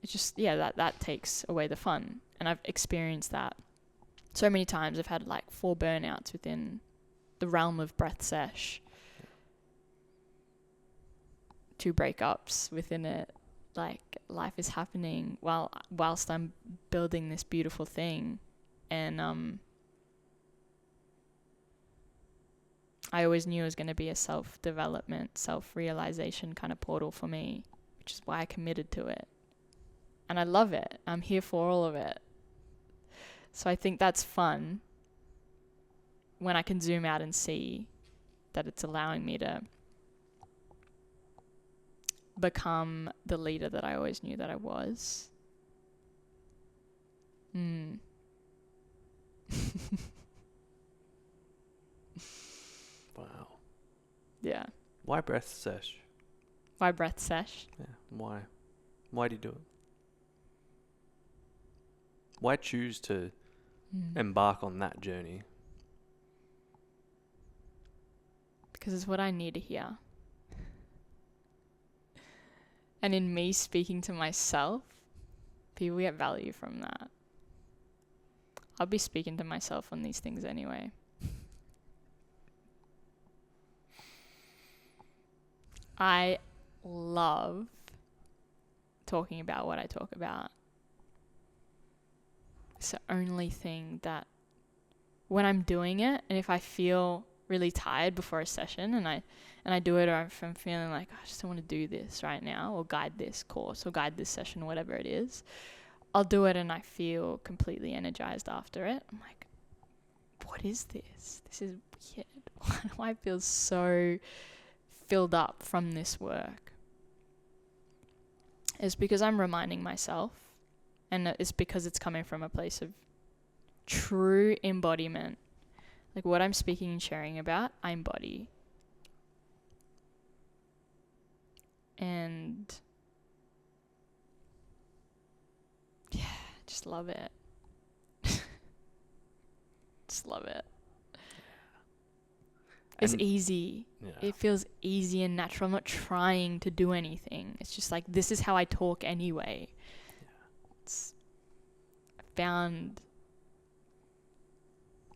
Speaker 3: It's just, that takes away the fun. And I've experienced that so many times. I've had like 4 burnouts within the realm of BreathSeshh. 2 breakups within it. Like, life is happening whilst I'm building this beautiful thing. And I always knew it was going to be a self-development, self-realization kind of portal for me, which is why I committed to it. And I love it. I'm here for all of it. So I think that's fun when I can zoom out and see that it's allowing me to become the leader that I always knew that I was.
Speaker 2: Wow.
Speaker 3: Yeah.
Speaker 2: Why BreathSeshh?
Speaker 3: Why BreathSeshh?
Speaker 2: Yeah. Why? Why do you do it? Why choose to embark on that journey?
Speaker 3: Because it's what I need to hear. And in me speaking to myself, people get value from that. I'll be speaking to myself on these things anyway. I love talking about what I talk about. It's the only thing that when I'm doing it, and if I feel really tired before a session and I do it, or if I'm feeling like I just don't want to do this right now, or guide this course or guide this session, whatever it is, I'll do it and I feel completely energized after it. I'm like, what is this? This is weird. Why do I feel so filled up from this work? It's because I'm reminding myself, and it's because it's coming from a place of true embodiment. Like what I'm speaking and sharing about, I embody. And yeah, just love it. Just love it. It's easy. Yeah. It feels easy and natural. I'm not trying to do anything. It's just like, this is how I talk anyway. Yeah. I found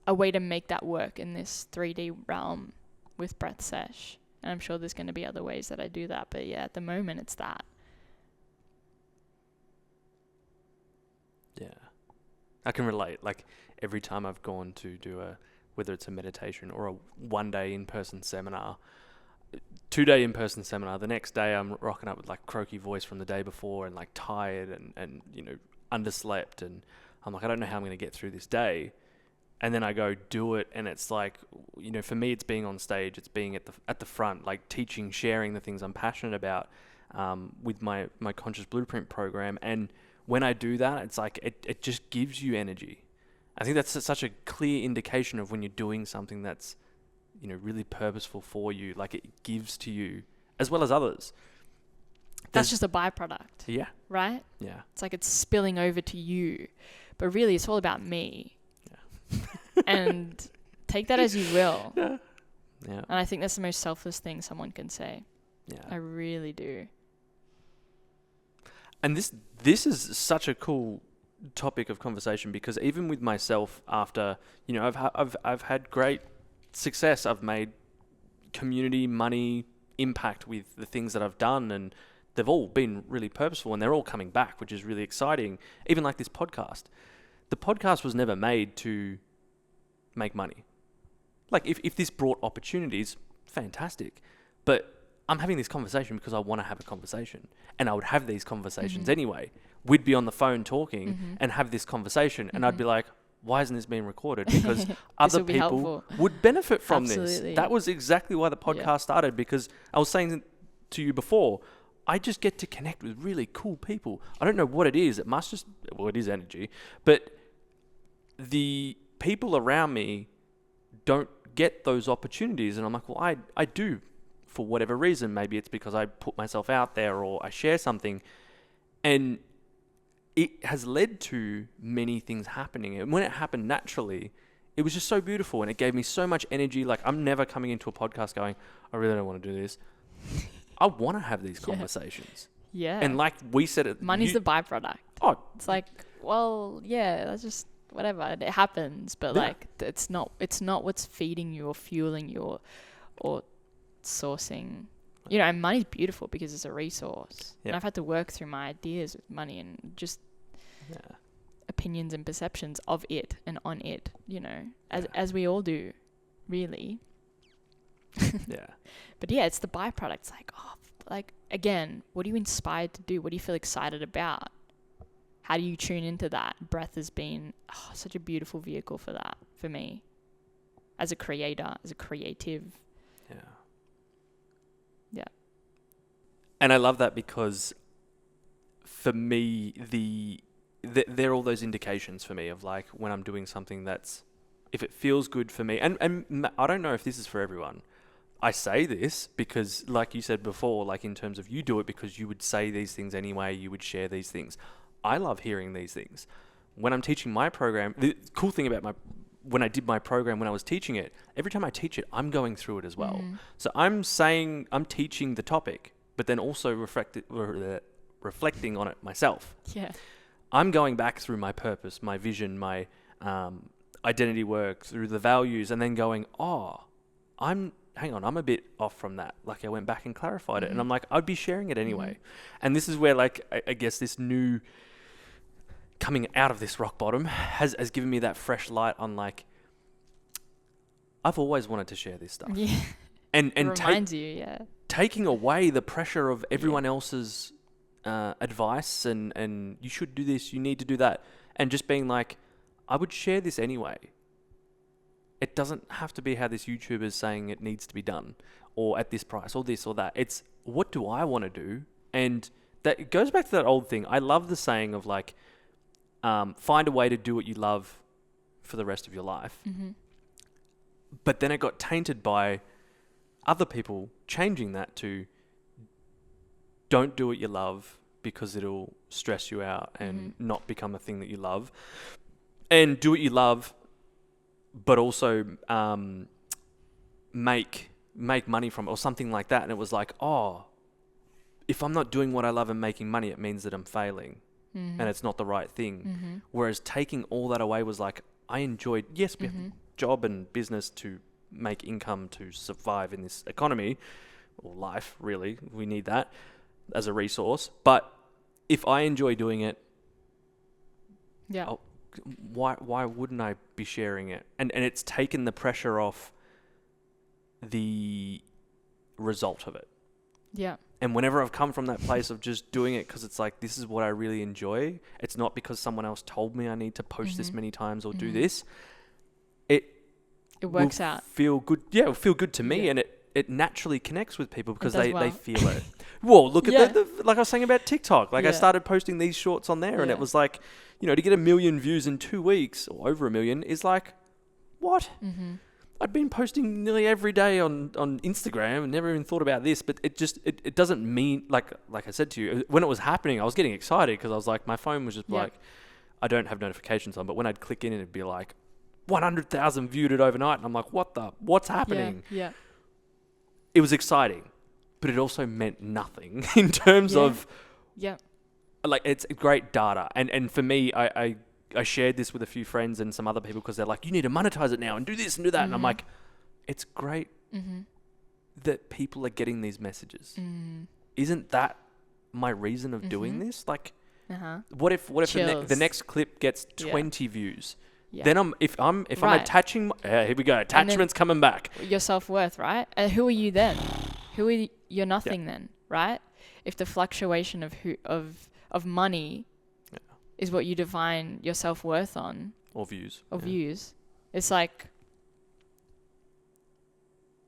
Speaker 3: a way to make that work in this 3D realm with BreathSeshh. And I'm sure there's going to be other ways that I do that. But yeah, at the moment, it's that.
Speaker 2: Yeah. I can relate. Like, every time I've gone to do whether it's a meditation or a 1-day in-person seminar, 2-day in-person seminar, the next day I'm rocking up with like croaky voice from the day before and like tired and underslept, and I'm like, I don't know how I'm going to get through this day. And then I go do it, and it's like, for me, it's being on stage, it's being at the front, like teaching, sharing the things I'm passionate about with my Conscious Blueprint program. And when I do that, it's like it just gives you energy. I think that's such a clear indication of when you're doing something that's, really purposeful for you, like it gives to you as well as others.
Speaker 3: That's just a byproduct.
Speaker 2: Yeah.
Speaker 3: Right?
Speaker 2: Yeah.
Speaker 3: It's like it's spilling over to you. But really, it's all about me. Yeah. And take that as you will.
Speaker 2: Yeah. Yeah.
Speaker 3: And I think that's the most selfless thing someone can say.
Speaker 2: Yeah. I
Speaker 3: really do.
Speaker 2: And this is such a cool topic of conversation, because even with myself, after I've had great success, I've made community, money, impact with the things that I've done, and they've all been really purposeful, and they're all coming back, which is really exciting. Even like this podcast, the podcast was never made to make money. Like if this brought opportunities, fantastic. But I'm having this conversation because I want to have a conversation, and I would have these conversations anyway. We'd be on the phone talking and have this conversation, and I'd be like, why isn't this being recorded? Because other
Speaker 3: will be
Speaker 2: people
Speaker 3: helpful.
Speaker 2: would benefit from
Speaker 3: Absolutely.
Speaker 2: this. That was exactly why the podcast started, because I was saying to you before, I just get to connect with really cool people. I don't know what it is. It must just, well, it is energy, but the people around me don't get those opportunities. And I'm like, well, I do for whatever reason. Maybe it's because I put myself out there or I share something, and it has led to many things happening. And when it happened naturally, it was just so beautiful, and it gave me so much energy. Like, I'm never coming into a podcast going, I really don't want to do this. I want to have these conversations.
Speaker 3: Yeah.
Speaker 2: And like we said,
Speaker 3: money's the byproduct.
Speaker 2: Oh,
Speaker 3: It's like, well, yeah, that's just whatever. It happens, but like it's not what's feeding you or fueling you or sourcing. You know, and money's beautiful because it's a resource.
Speaker 2: Yeah.
Speaker 3: And I've had to work through my ideas with money and just opinions and perceptions of it and on it, you know, as we all do, really.
Speaker 2: yeah.
Speaker 3: But yeah, it's the byproduct. It's like, like, again, what are you inspired to do? What do you feel excited about? How do you tune into that? Breath has been such a beautiful vehicle for that, for me, as a creator, as a creative.
Speaker 2: Yeah.
Speaker 3: Yeah.
Speaker 2: And I love that because for me, there are all those indications for me of like when I'm doing something that's, if it feels good for me, and I don't know if this is for everyone. I say this because, like you said before, like in terms of you do it because you would say these things anyway, you would share these things. I love hearing these things. When I'm teaching my program, the cool thing about when I did my program, when I was teaching it, every time I teach it, I'm going through it as well. So I'm teaching the topic, but then also reflecting on it myself.
Speaker 3: Yeah.
Speaker 2: I'm going back through my purpose, my vision, my identity work, through the values, and then going, hang on, I'm a bit off from that. Like I went back and clarified it, and I'm like, I'd be sharing it anyway. And this is where, like, I guess this new coming out of this rock bottom has given me that fresh light on like, I've always wanted to share this stuff.
Speaker 3: Yeah.
Speaker 2: And
Speaker 3: it reminds you,
Speaker 2: taking away the pressure of everyone else's advice and you should do this, you need to do that, and just being like, I would share this anyway. It doesn't have to be how this YouTuber is saying it needs to be done, or at this price, or this or that. It's what do I want to do? And that it goes back to that old thing. I love the saying of like, find a way to do what you love for the rest of your life. But then it got tainted by other people changing that to don't do what you love because it'll stress you out and not become a thing that you love. And do what you love, but also make money from it or something like that. And it was like, if I'm not doing what I love and making money, it means that I'm failing and it's not the right thing. Whereas taking all that away was like, I enjoyed, yes, we have a job and business to make income to survive in this economy or life, really. We need that as a resource. But if I enjoy doing it, why wouldn't I be sharing it? And it's taken the pressure off the result of it.
Speaker 3: Yeah.
Speaker 2: And whenever I've come from that place of just doing it because it's like, this is what I really enjoy, it's not because someone else told me I need to post this many times or do this. It
Speaker 3: works out.
Speaker 2: Feel good. Yeah, it'll feel good to me, and it naturally connects with people because they feel it. Well, look at the like I was saying about TikTok. Like I started posting these shorts on there, and it was like, you know, to get 1 million views in 2 weeks or over 1 million is like, what? I'd been posting nearly every day on Instagram and never even thought about this, but it doesn't mean, like I said to you, when it was happening, I was getting excited because I was like, my phone was just like, I don't have notifications on, but when I'd click in, it'd be like 100,000 viewed it overnight. And I'm like, what's happening?
Speaker 3: Yeah.
Speaker 2: It was exciting, but it also meant nothing in terms of, like, it's great data. And for me, I shared this with a few friends and some other people because they're like, you need to monetize it now and do this and do that. And I'm like, it's great that people are getting these messages. Isn't that my reason of doing this? Like, what if the next clip gets 20 views?
Speaker 3: Yeah.
Speaker 2: Then if I'm
Speaker 3: Right.
Speaker 2: attaching, here we go. Attachment's coming back.
Speaker 3: Your self-worth, right? And who are you then? You're nothing then, right? If the fluctuation of money is what you define your self-worth on,
Speaker 2: Or views.
Speaker 3: it's like,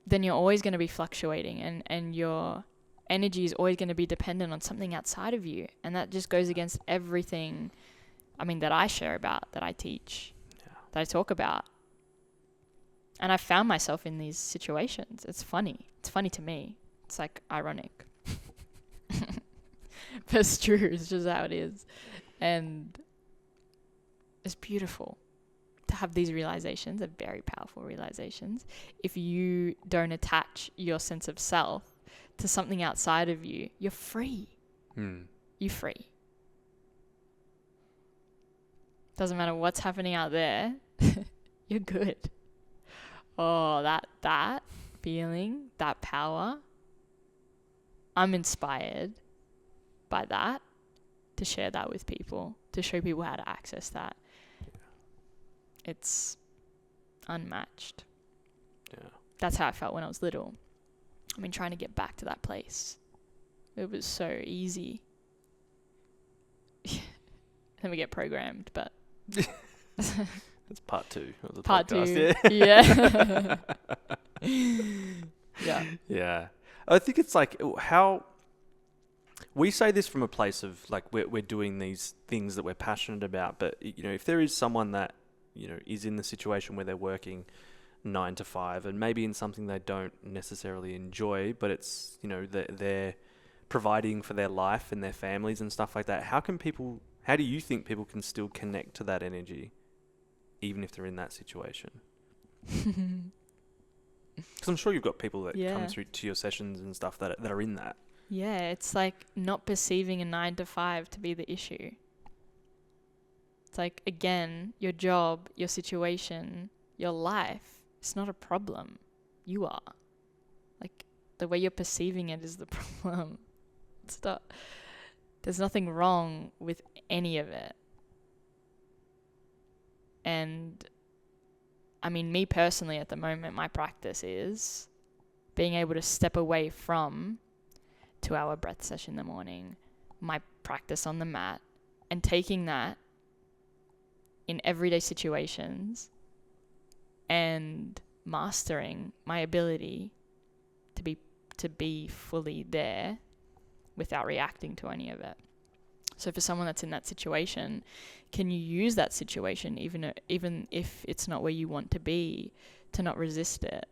Speaker 3: then you're always going to be fluctuating, and your energy is always going to be dependent on something outside of you, and that just goes against everything, that I share about, that I teach, that I talk about. And I found myself in these situations. It's funny to me. It's like ironic. But it's true. It's just how it is. And it's beautiful to have these realizations. They're very powerful realizations. If you don't attach your sense of self to something outside of you, you're free. You're free. Doesn't matter what's happening out there. You're good. Oh, that feeling, that power. I'm inspired by that, to share that with people, to show people how to access that. It's unmatched.
Speaker 2: Yeah.
Speaker 3: That's how I felt when I was little. Trying to get back to that place. It was so easy. Then we get programmed, but
Speaker 2: That's part 2 of the
Speaker 3: part
Speaker 2: podcast.
Speaker 3: 2. Yeah.
Speaker 2: Yeah. I think it's like how we say this from a place of like we're doing these things that we're passionate about, but if there is someone that is in the situation where they're working 9 to 5 and maybe in something they don't necessarily enjoy, but it's they're providing for their life and their families and stuff like that. How do you think people can still connect to that energy even if they're in that situation? Because I'm sure you've got people that come through to your sessions and stuff that are in that.
Speaker 3: Yeah, it's like not perceiving a 9 to 5 to be the issue. It's like, again, your job, your situation, your life, it's not a problem. You are. Like, the way you're perceiving it is the problem. It's not, there's nothing wrong with any of it. And me personally at the moment, my practice is being able to step away from 2-hour breath session in the morning, my practice on the mat, and taking that in everyday situations and mastering my ability to be fully there without reacting to any of it. So for someone that's in that situation, can you use that situation, even if it's not where you want to be, to not resist it,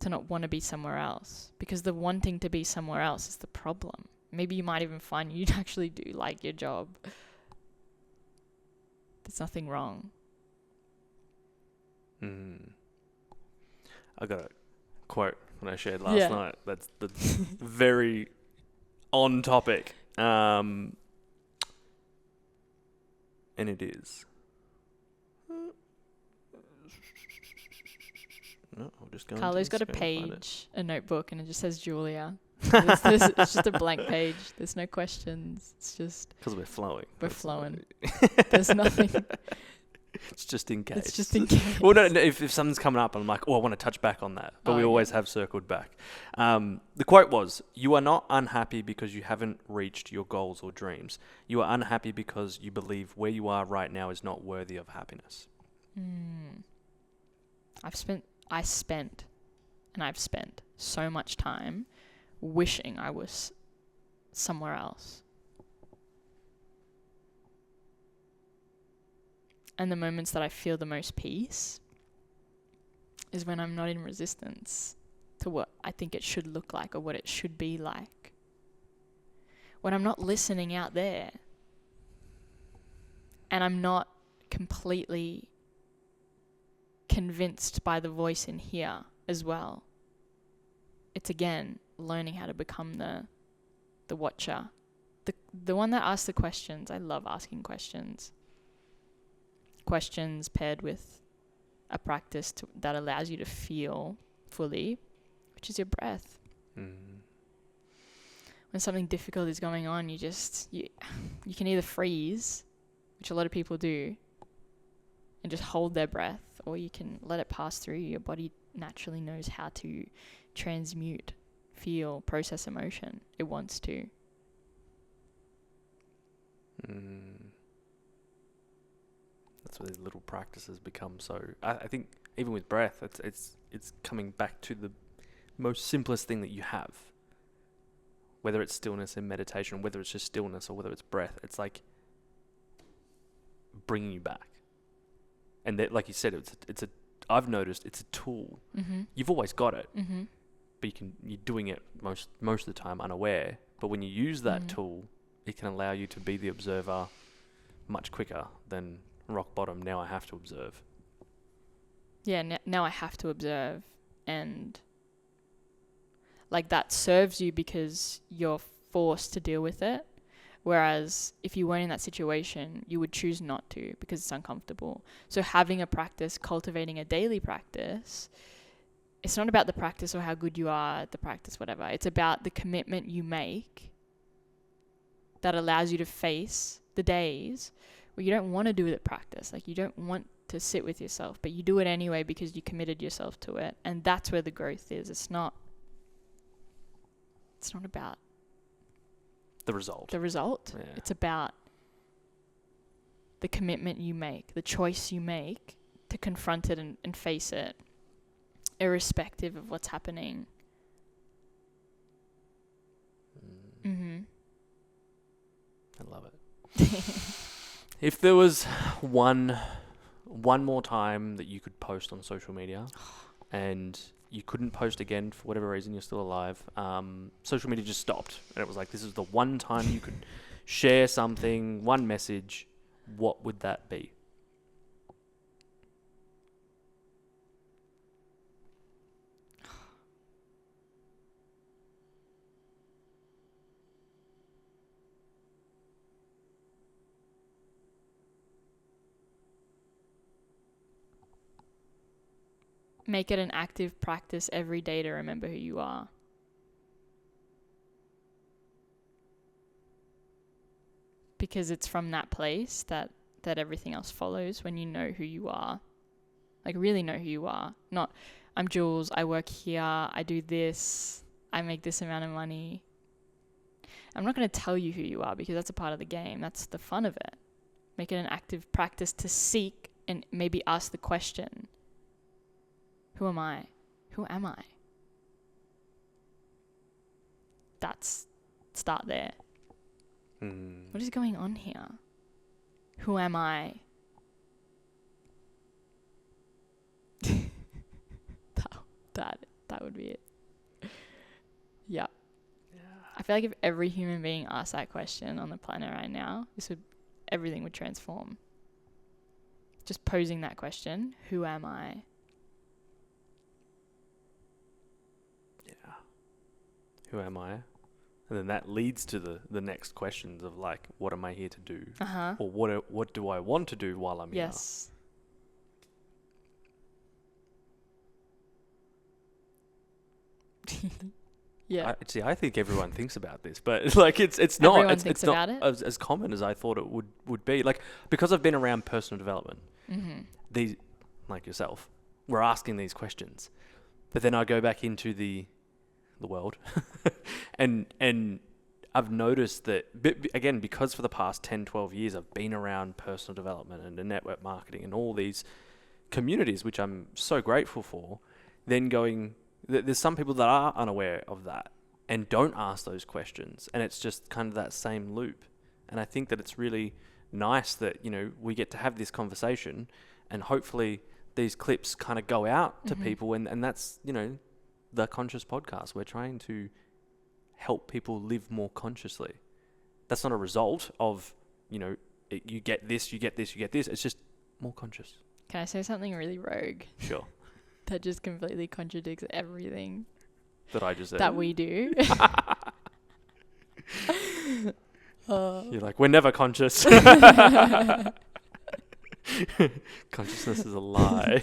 Speaker 3: to not want to be somewhere else? Because the wanting to be somewhere else is the problem. Maybe you might even find you actually do like your job. There's nothing wrong.
Speaker 2: I got a quote when I shared last night. That's very on topic. And it is. No, I'll just go.
Speaker 3: Carlo's got a page, a notebook, and it just says Julia. It's just a blank page. There's no questions. It's just...
Speaker 2: Because we're flowing.
Speaker 3: We're flowing. There's nothing...
Speaker 2: It's just in case.
Speaker 3: It's just in case.
Speaker 2: Well, no, if something's coming up, I'm like, I want to touch back on that. But we always have circled back. The quote was, "You are not unhappy because you haven't reached your goals or dreams. You are unhappy because you believe where you are right now is not worthy of happiness."
Speaker 3: I've spent so much time wishing I was somewhere else. And the moments that I feel the most peace is when I'm not in resistance to what I think it should look like or what it should be like. When I'm not listening out there and I'm not completely convinced by the voice in here as well. It's again learning how to become the watcher, the one that asks the questions. I love asking questions. Questions paired with a practice that allows you to feel fully, which is your breath. When something difficult is going on, you can either freeze, which a lot of people do, and just hold their breath, or you can let it pass through you. Your body naturally knows how to transmute, feel, process emotion. It wants to.
Speaker 2: That's where these little practices become so. I think even with breath, it's coming back to the most simplest thing that you have. Whether it's stillness in meditation, whether it's just stillness, or whether it's breath, it's like bringing you back. And that, like you said, I've noticed it's a tool.
Speaker 3: Mm-hmm.
Speaker 2: You've always got it,
Speaker 3: Mm-hmm.
Speaker 2: but you're doing it most of the time unaware. But when you use that tool, it can allow you to be the observer much quicker than rock bottom. Now I have to observe.
Speaker 3: Yeah, now I have to observe, and like that serves you because you're forced to deal with it. Whereas if you weren't in that situation, you would choose not to because it's uncomfortable. So having a practice, cultivating a daily practice, it's not about the practice or how good you are at the practice, whatever. It's about the commitment you make that allows you to face the days where you don't want to do it at practice. Like you don't want to sit with yourself, but you do it anyway because you committed yourself to it. And that's where the growth is. It's not about
Speaker 2: The result. Yeah.
Speaker 3: It's about the commitment you make, the choice you make to confront it and face it, irrespective of what's happening. Mm-hmm.
Speaker 2: I love it. If there was one more time that you could post on social media and you couldn't post again for whatever reason, you're still alive, social media just stopped, and it was like, this is the one time you could share something, one message, what would that be?
Speaker 3: Make it an active practice every day to remember who you are. Because it's from that place that everything else follows, when you know who you are. Like really know who you are. Not, I'm Jules, I work here, I do this, I make this amount of money. I'm not going to tell you who you are because that's a part of the game. That's the fun of it. Make it an active practice to seek and maybe ask the question, who am I? Who am I? Start there. What is going on here? Who am I? that would be it. Yeah. I feel like if every human being asked that question on the planet right now, everything would transform. Just posing that question, who am I?
Speaker 2: Yeah. Who am I? And then that leads to the next questions of like, what am I here to do?
Speaker 3: Uh-huh.
Speaker 2: Or what do I want to do while I'm
Speaker 3: Yes. Yeah.
Speaker 2: I think everyone thinks about this, but like it's not
Speaker 3: Everyone
Speaker 2: it's
Speaker 3: thinks
Speaker 2: not
Speaker 3: about it?
Speaker 2: as common as I thought it would be. Like, because I've been around personal development, these, like yourself, we're asking these questions, but then I go back into the world, and I've noticed that, again, because for the past 10, 12 years I've been around personal development and network marketing and all these communities, which I'm so grateful for, then there's some people that are unaware of that and don't ask those questions, and it's just kind of that same loop. And I think that it's really nice that, we get to have this conversation, and hopefully these clips kind of go out to people, and that's, the Conscious Podcast. We're trying to help people live more consciously. That's not a result of, you get this, you get this, you get this. It's just more conscious.
Speaker 3: Can I say something really rogue?
Speaker 2: Sure.
Speaker 3: That just completely contradicts everything
Speaker 2: That I just said.
Speaker 3: that we do.
Speaker 2: You're like, we're never conscious. Consciousness is a lie.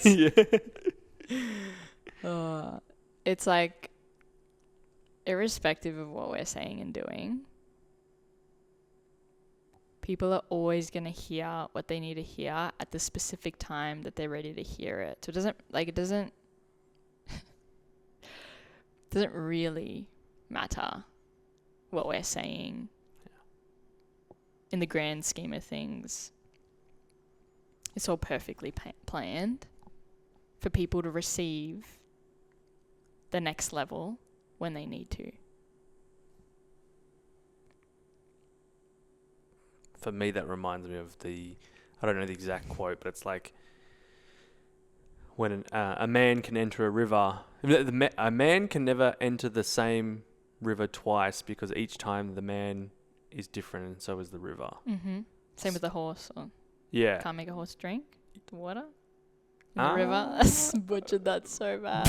Speaker 3: It's like, irrespective of what we're saying and doing, People are always going to hear what they need to hear at the specific time that they're ready to hear it. So it doesn't really matter what we're saying in the grand scheme of things. It's all perfectly planned for people to receive the next level when they need to.
Speaker 2: For me, that reminds me of I don't know the exact quote, but it's like, when a man can enter a river, a man can never enter the same river twice, because each time the man is different and so is the river.
Speaker 3: Mm-hmm. Same with the horse.
Speaker 2: Yeah.
Speaker 3: Can't make a horse drink the water in the river. I butchered that so bad.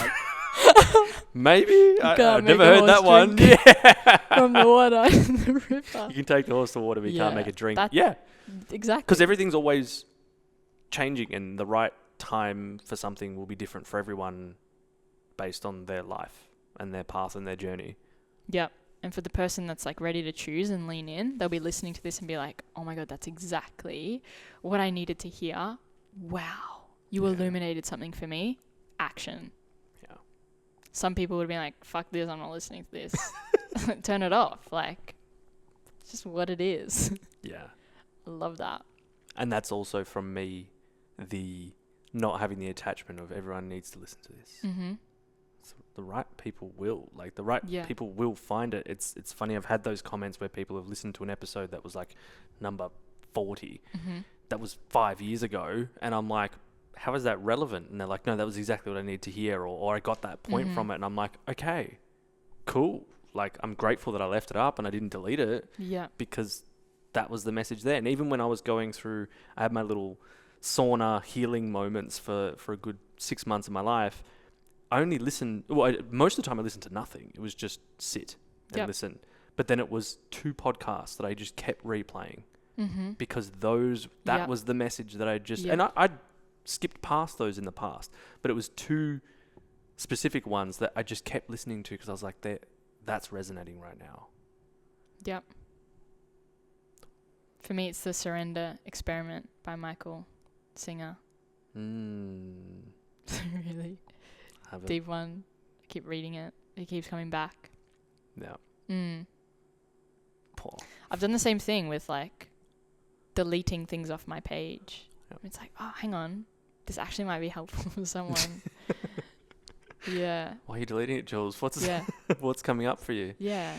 Speaker 2: Maybe. I've
Speaker 3: make
Speaker 2: never
Speaker 3: a
Speaker 2: heard
Speaker 3: horse
Speaker 2: that one.
Speaker 3: drink
Speaker 2: Yeah.
Speaker 3: from the water in the river.
Speaker 2: You can take the horse to water, but you can't make it drink. Yeah.
Speaker 3: Exactly.
Speaker 2: Because everything's always changing, and the right time for something will be different for everyone based on their life and their path and their journey.
Speaker 3: Yep. And for the person that's like ready to choose and lean in, they'll be listening to this and be like, oh my God, that's exactly what I needed to hear. Wow. You illuminated something for me. Action.
Speaker 2: Yeah.
Speaker 3: Some people would be like, fuck this, I'm not listening to this. Turn it off. Like, it's just what it is.
Speaker 2: Yeah.
Speaker 3: I love that.
Speaker 2: And that's also from me, the not having the attachment of everyone needs to listen to this.
Speaker 3: Mm-hmm.
Speaker 2: So the right people will. Like, the right people will find it. It's funny, I've had those comments where people have listened to an episode that was like number 40.
Speaker 3: Mm-hmm.
Speaker 2: That was 5 years ago. And I'm like, how is that relevant? And they're like, no, that was exactly what I need to hear. Or I got that point from it. And I'm like, okay, cool. Like, I'm grateful that I left it up and I didn't delete it.
Speaker 3: Yeah.
Speaker 2: Because that was the message there. And even when I was going through, I had my little sauna healing moments for a good 6 months of my life. I only listened, most of the time I listened to nothing. It was just sit and listen. But then it was 2 podcasts that I just kept replaying.
Speaker 3: Mm-hmm.
Speaker 2: Because that was the message that I just, and I skipped past those in the past, but it was 2 specific ones that I just kept listening to because I was like, that's resonating right now.
Speaker 3: Yep. For me, it's the Surrender Experiment by Michael Singer. Really deep one. I keep reading it. It keeps coming back.
Speaker 2: Yeah. Poor.
Speaker 3: I've done the same thing with like deleting things off my page.
Speaker 2: Yep.
Speaker 3: It's like, oh, hang on. This actually might be helpful for someone. Yeah.
Speaker 2: Why are you deleting it, Jules?
Speaker 3: Yeah.
Speaker 2: What's coming up for you?
Speaker 3: Yeah.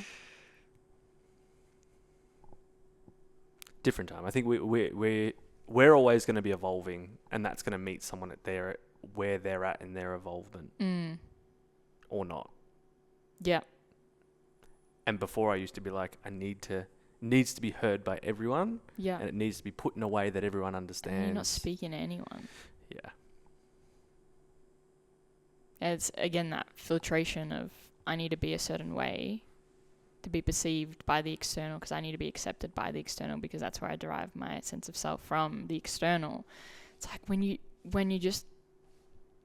Speaker 2: Different time. I think we're always going to be evolving, and that's going to meet someone where they're at in their evolvement, or not.
Speaker 3: Yeah.
Speaker 2: And before I used to be like, needs to be heard by everyone.
Speaker 3: Yeah.
Speaker 2: And it needs to be put in a way that everyone understands.
Speaker 3: And you're not speaking to anyone.
Speaker 2: Yeah.
Speaker 3: It's again that filtration of I need to be a certain way to be perceived by the external, because I need to be accepted by the external, because that's where I derive my sense of self from, the external. It's like when you just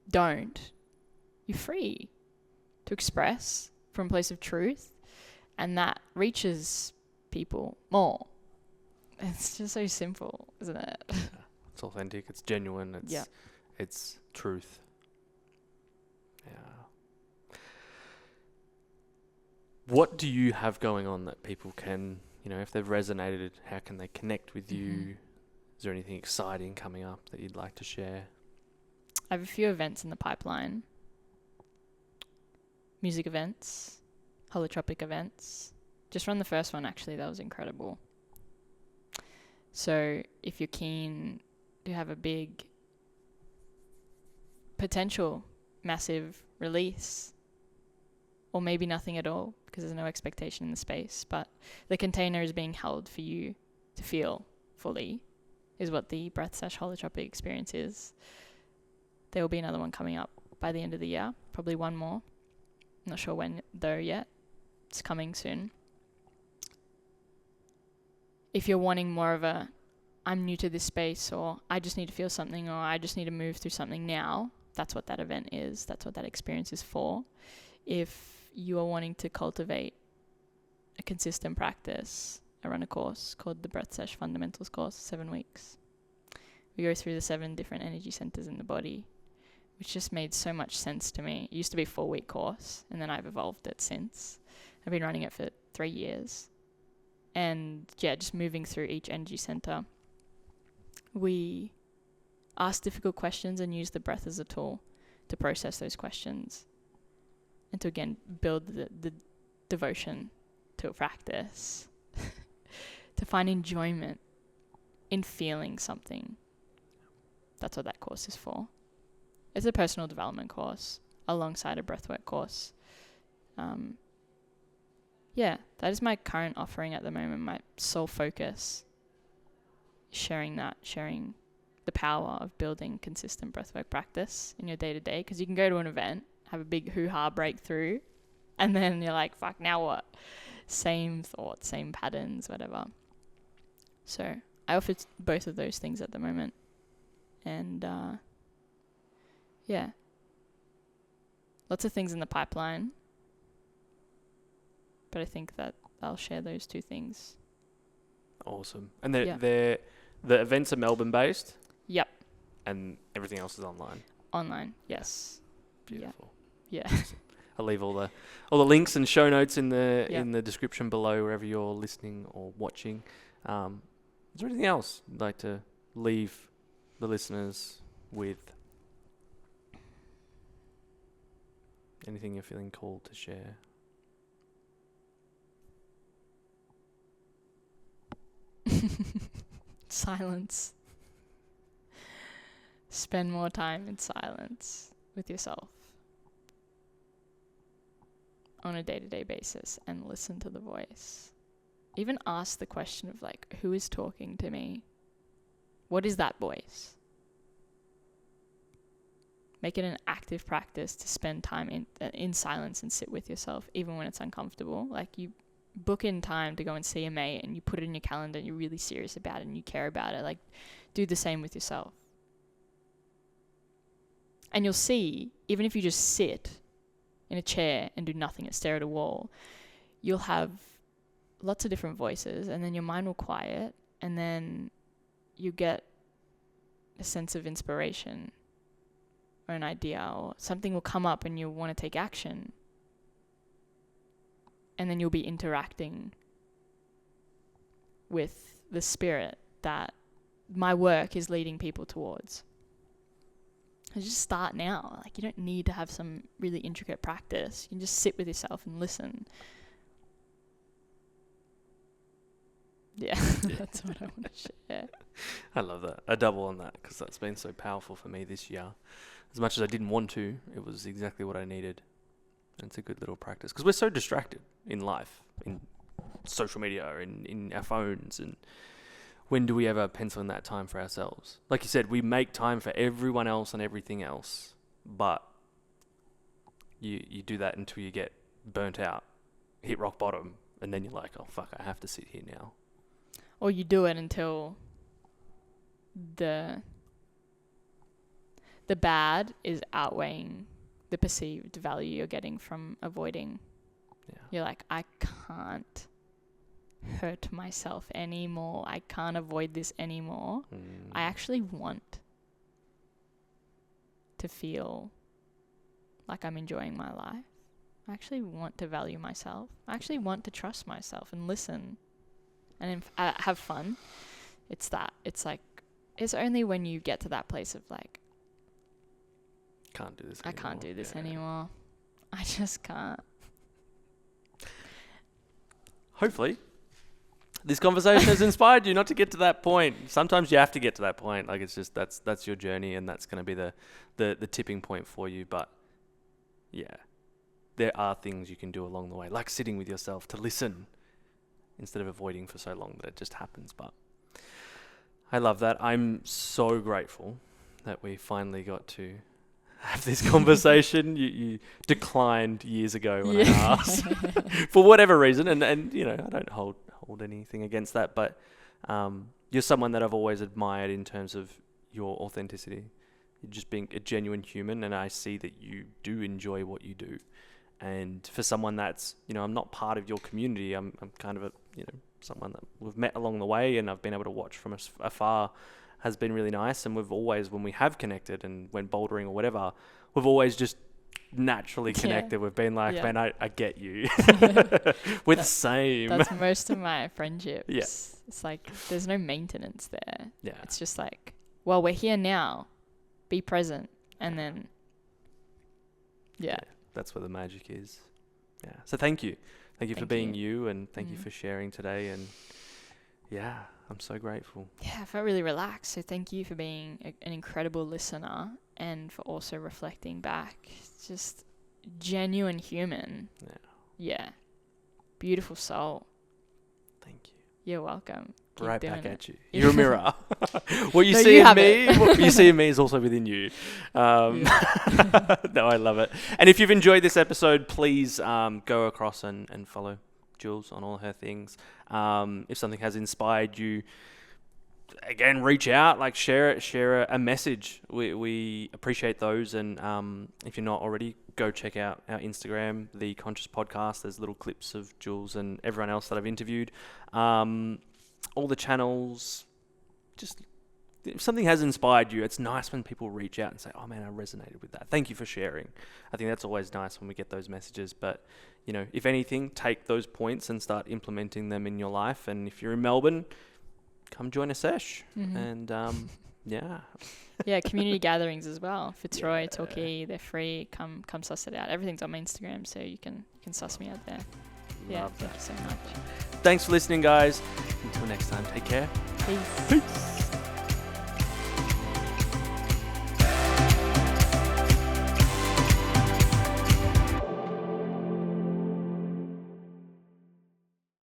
Speaker 3: don't, you're free to express from a place of truth, and that reaches people more. It's just so simple, isn't it?
Speaker 2: Yeah. It's authentic, it's genuine, it's truth. Yeah. What do you have going on that people can, if they've resonated, how can they connect with you? Is there anything exciting coming up that you'd like to share?
Speaker 3: I have a few events in the pipeline. Music events, holotropic events. Just run the first one, actually. That was incredible. So if you're keen to have a big, potential, massive release, or maybe nothing at all, because there's no expectation in the space, but the container is being held for you to feel fully, is what the BreathSeshh holotropic experience is. There will be another one coming up by the end of the year, probably one more. Not sure when though yet. It's coming soon. If you're wanting more of a, I'm new to this space, or I just need to feel something, or I just need to move through something now, that's what that event is. That's what that experience is for. If you are wanting to cultivate a consistent practice I run a course called the BreathSeshh Fundamentals course, 7 weeks. We go through the 7 different energy centers in the body, which just made so much sense to me. It used to be a 4-week course, and then I've evolved it since. I've been running it for 3 years. And yeah, just moving through each energy center. We ask difficult questions and use the breath as a tool to process those questions. And to, again, build the devotion to a practice. To find enjoyment in feeling something. That's what that course is for. It's a personal development course alongside a breathwork course. Yeah, that is my current offering at the moment, my sole focus. Sharing the power of building consistent breathwork practice in your day-to-day, because you can go to an event, have a big hoo-ha breakthrough, and then you're like, fuck, now what? Same thoughts, same patterns, whatever. So I offer both of those things at the moment. And yeah, lots of things in the pipeline. But I think that I'll share those 2 things.
Speaker 2: Awesome. And the events are Melbourne based?
Speaker 3: Yep.
Speaker 2: And everything else is online?
Speaker 3: Online, yes.
Speaker 2: Beautiful.
Speaker 3: Yeah.
Speaker 2: I'll leave all the links and show notes in the description below wherever you're listening or watching. Is there anything else you'd like to leave the listeners with? Anything you're feeling called to share?
Speaker 3: Silence. Spend more time in silence with yourself on a day-to-day basis and listen to the voice. Even ask the question of like, who is talking to me? What is that voice? Make it an active practice to spend time in silence and sit with yourself, even when it's uncomfortable. Like, you book in time to go and see a mate and you put it in your calendar and you're really serious about it and you care about it. Like, do the same with yourself. And you'll see, even if you just sit in a chair and do nothing and stare at a wall, you'll have lots of different voices, and then your mind will quiet, and then you get a sense of inspiration or an idea, or something will come up and you'll want to take action. And then you'll be interacting with the spirit that my work is leading people towards. And just start now. Like, you don't need to have some really intricate practice. You can just sit with yourself and listen. Yeah, that's what I want to share.
Speaker 2: I love that. I double on that because that's been so powerful for me this year. As much as I didn't want to, it was exactly what I needed. And it's a good little practice because we're so distracted in life, in social media, in our phones. And when do we ever pencil in that time for ourselves? Like you said, we make time for everyone else and everything else, but you do that until you get burnt out, hit rock bottom, and then you're like, oh fuck, I have to sit here now.
Speaker 3: Or you do it until the bad is outweighing the perceived value you're getting from avoiding.
Speaker 2: Yeah.
Speaker 3: You're like, I can't hurt myself anymore. I can't avoid this anymore. I actually want to feel like I'm enjoying my life. I actually want to value myself. I actually want to trust myself and listen and have fun. It's that. It's like, it's only when you get to that place of like,
Speaker 2: can't do this
Speaker 3: I
Speaker 2: anymore.
Speaker 3: can't do this anymore. I just can't.
Speaker 2: Hopefully, this conversation has inspired you not to get to that point. Sometimes you have to get to that point. Like, it's just, that's your journey, and that's going to be the tipping point for you. But yeah, there are things you can do along the way, like sitting with yourself to listen instead of avoiding for so long that it just happens. But I love that. I'm so grateful that we finally got to have this conversation. You declined years ago when I asked for whatever reason, and you know, I don't hold anything against that, but you're someone that I've always admired in terms of your authenticity. You're just being a genuine human, and I see that you do enjoy what you do. And for someone that's, you know, I'm not part of your community, I'm kind of a, you know, someone that we've met along the way and I've been able to watch from afar has been really nice. And we've always, when we have connected and went bouldering or whatever, we've always just naturally connected. We've been like, man, I get you. We're the same.
Speaker 3: That's most of my friendships.
Speaker 2: Yeah.
Speaker 3: It's like there's no maintenance there.
Speaker 2: Yeah.
Speaker 3: It's just like, well, we're here now. Be present. And then, yeah.
Speaker 2: That's where the magic is. Yeah. So thank you. Thank you for being you, and thank you for sharing today. And yeah, I'm so grateful.
Speaker 3: Yeah, I felt really relaxed. So thank you for being an incredible listener and for also reflecting back. It's just genuine human.
Speaker 2: Yeah.
Speaker 3: Yeah. Beautiful soul.
Speaker 2: Thank you.
Speaker 3: You're welcome. Keep
Speaker 2: Right
Speaker 3: doing
Speaker 2: back
Speaker 3: it.
Speaker 2: at you. You're a mirror. What you
Speaker 3: No,
Speaker 2: see
Speaker 3: you
Speaker 2: in
Speaker 3: have
Speaker 2: me,
Speaker 3: it.
Speaker 2: what you see in me is also within you. No, I love it. And if you've enjoyed this episode, please go across and follow Jules on all her things. If something has inspired you, again, reach out, like share a message. We appreciate those. And if you're not already, go check out our Instagram, The Conscious Podcast. There's little clips of Jules and everyone else that I've interviewed. All the channels, just if something has inspired you, it's nice when people reach out and say, oh man, I resonated with that. Thank you for sharing. I think that's always nice when we get those messages. But, you know, if anything, take those points and start implementing them in your life. And if you're in Melbourne, come join a sesh. And
Speaker 3: yeah, community gatherings as well. Fitzroy, Torquay, they're free. Come suss it out. Everything's on my Instagram, so you can suss me out there. Yeah, thank you so much.
Speaker 2: Thanks for listening, guys. Until next time, take care.
Speaker 3: Peace.
Speaker 2: Peace.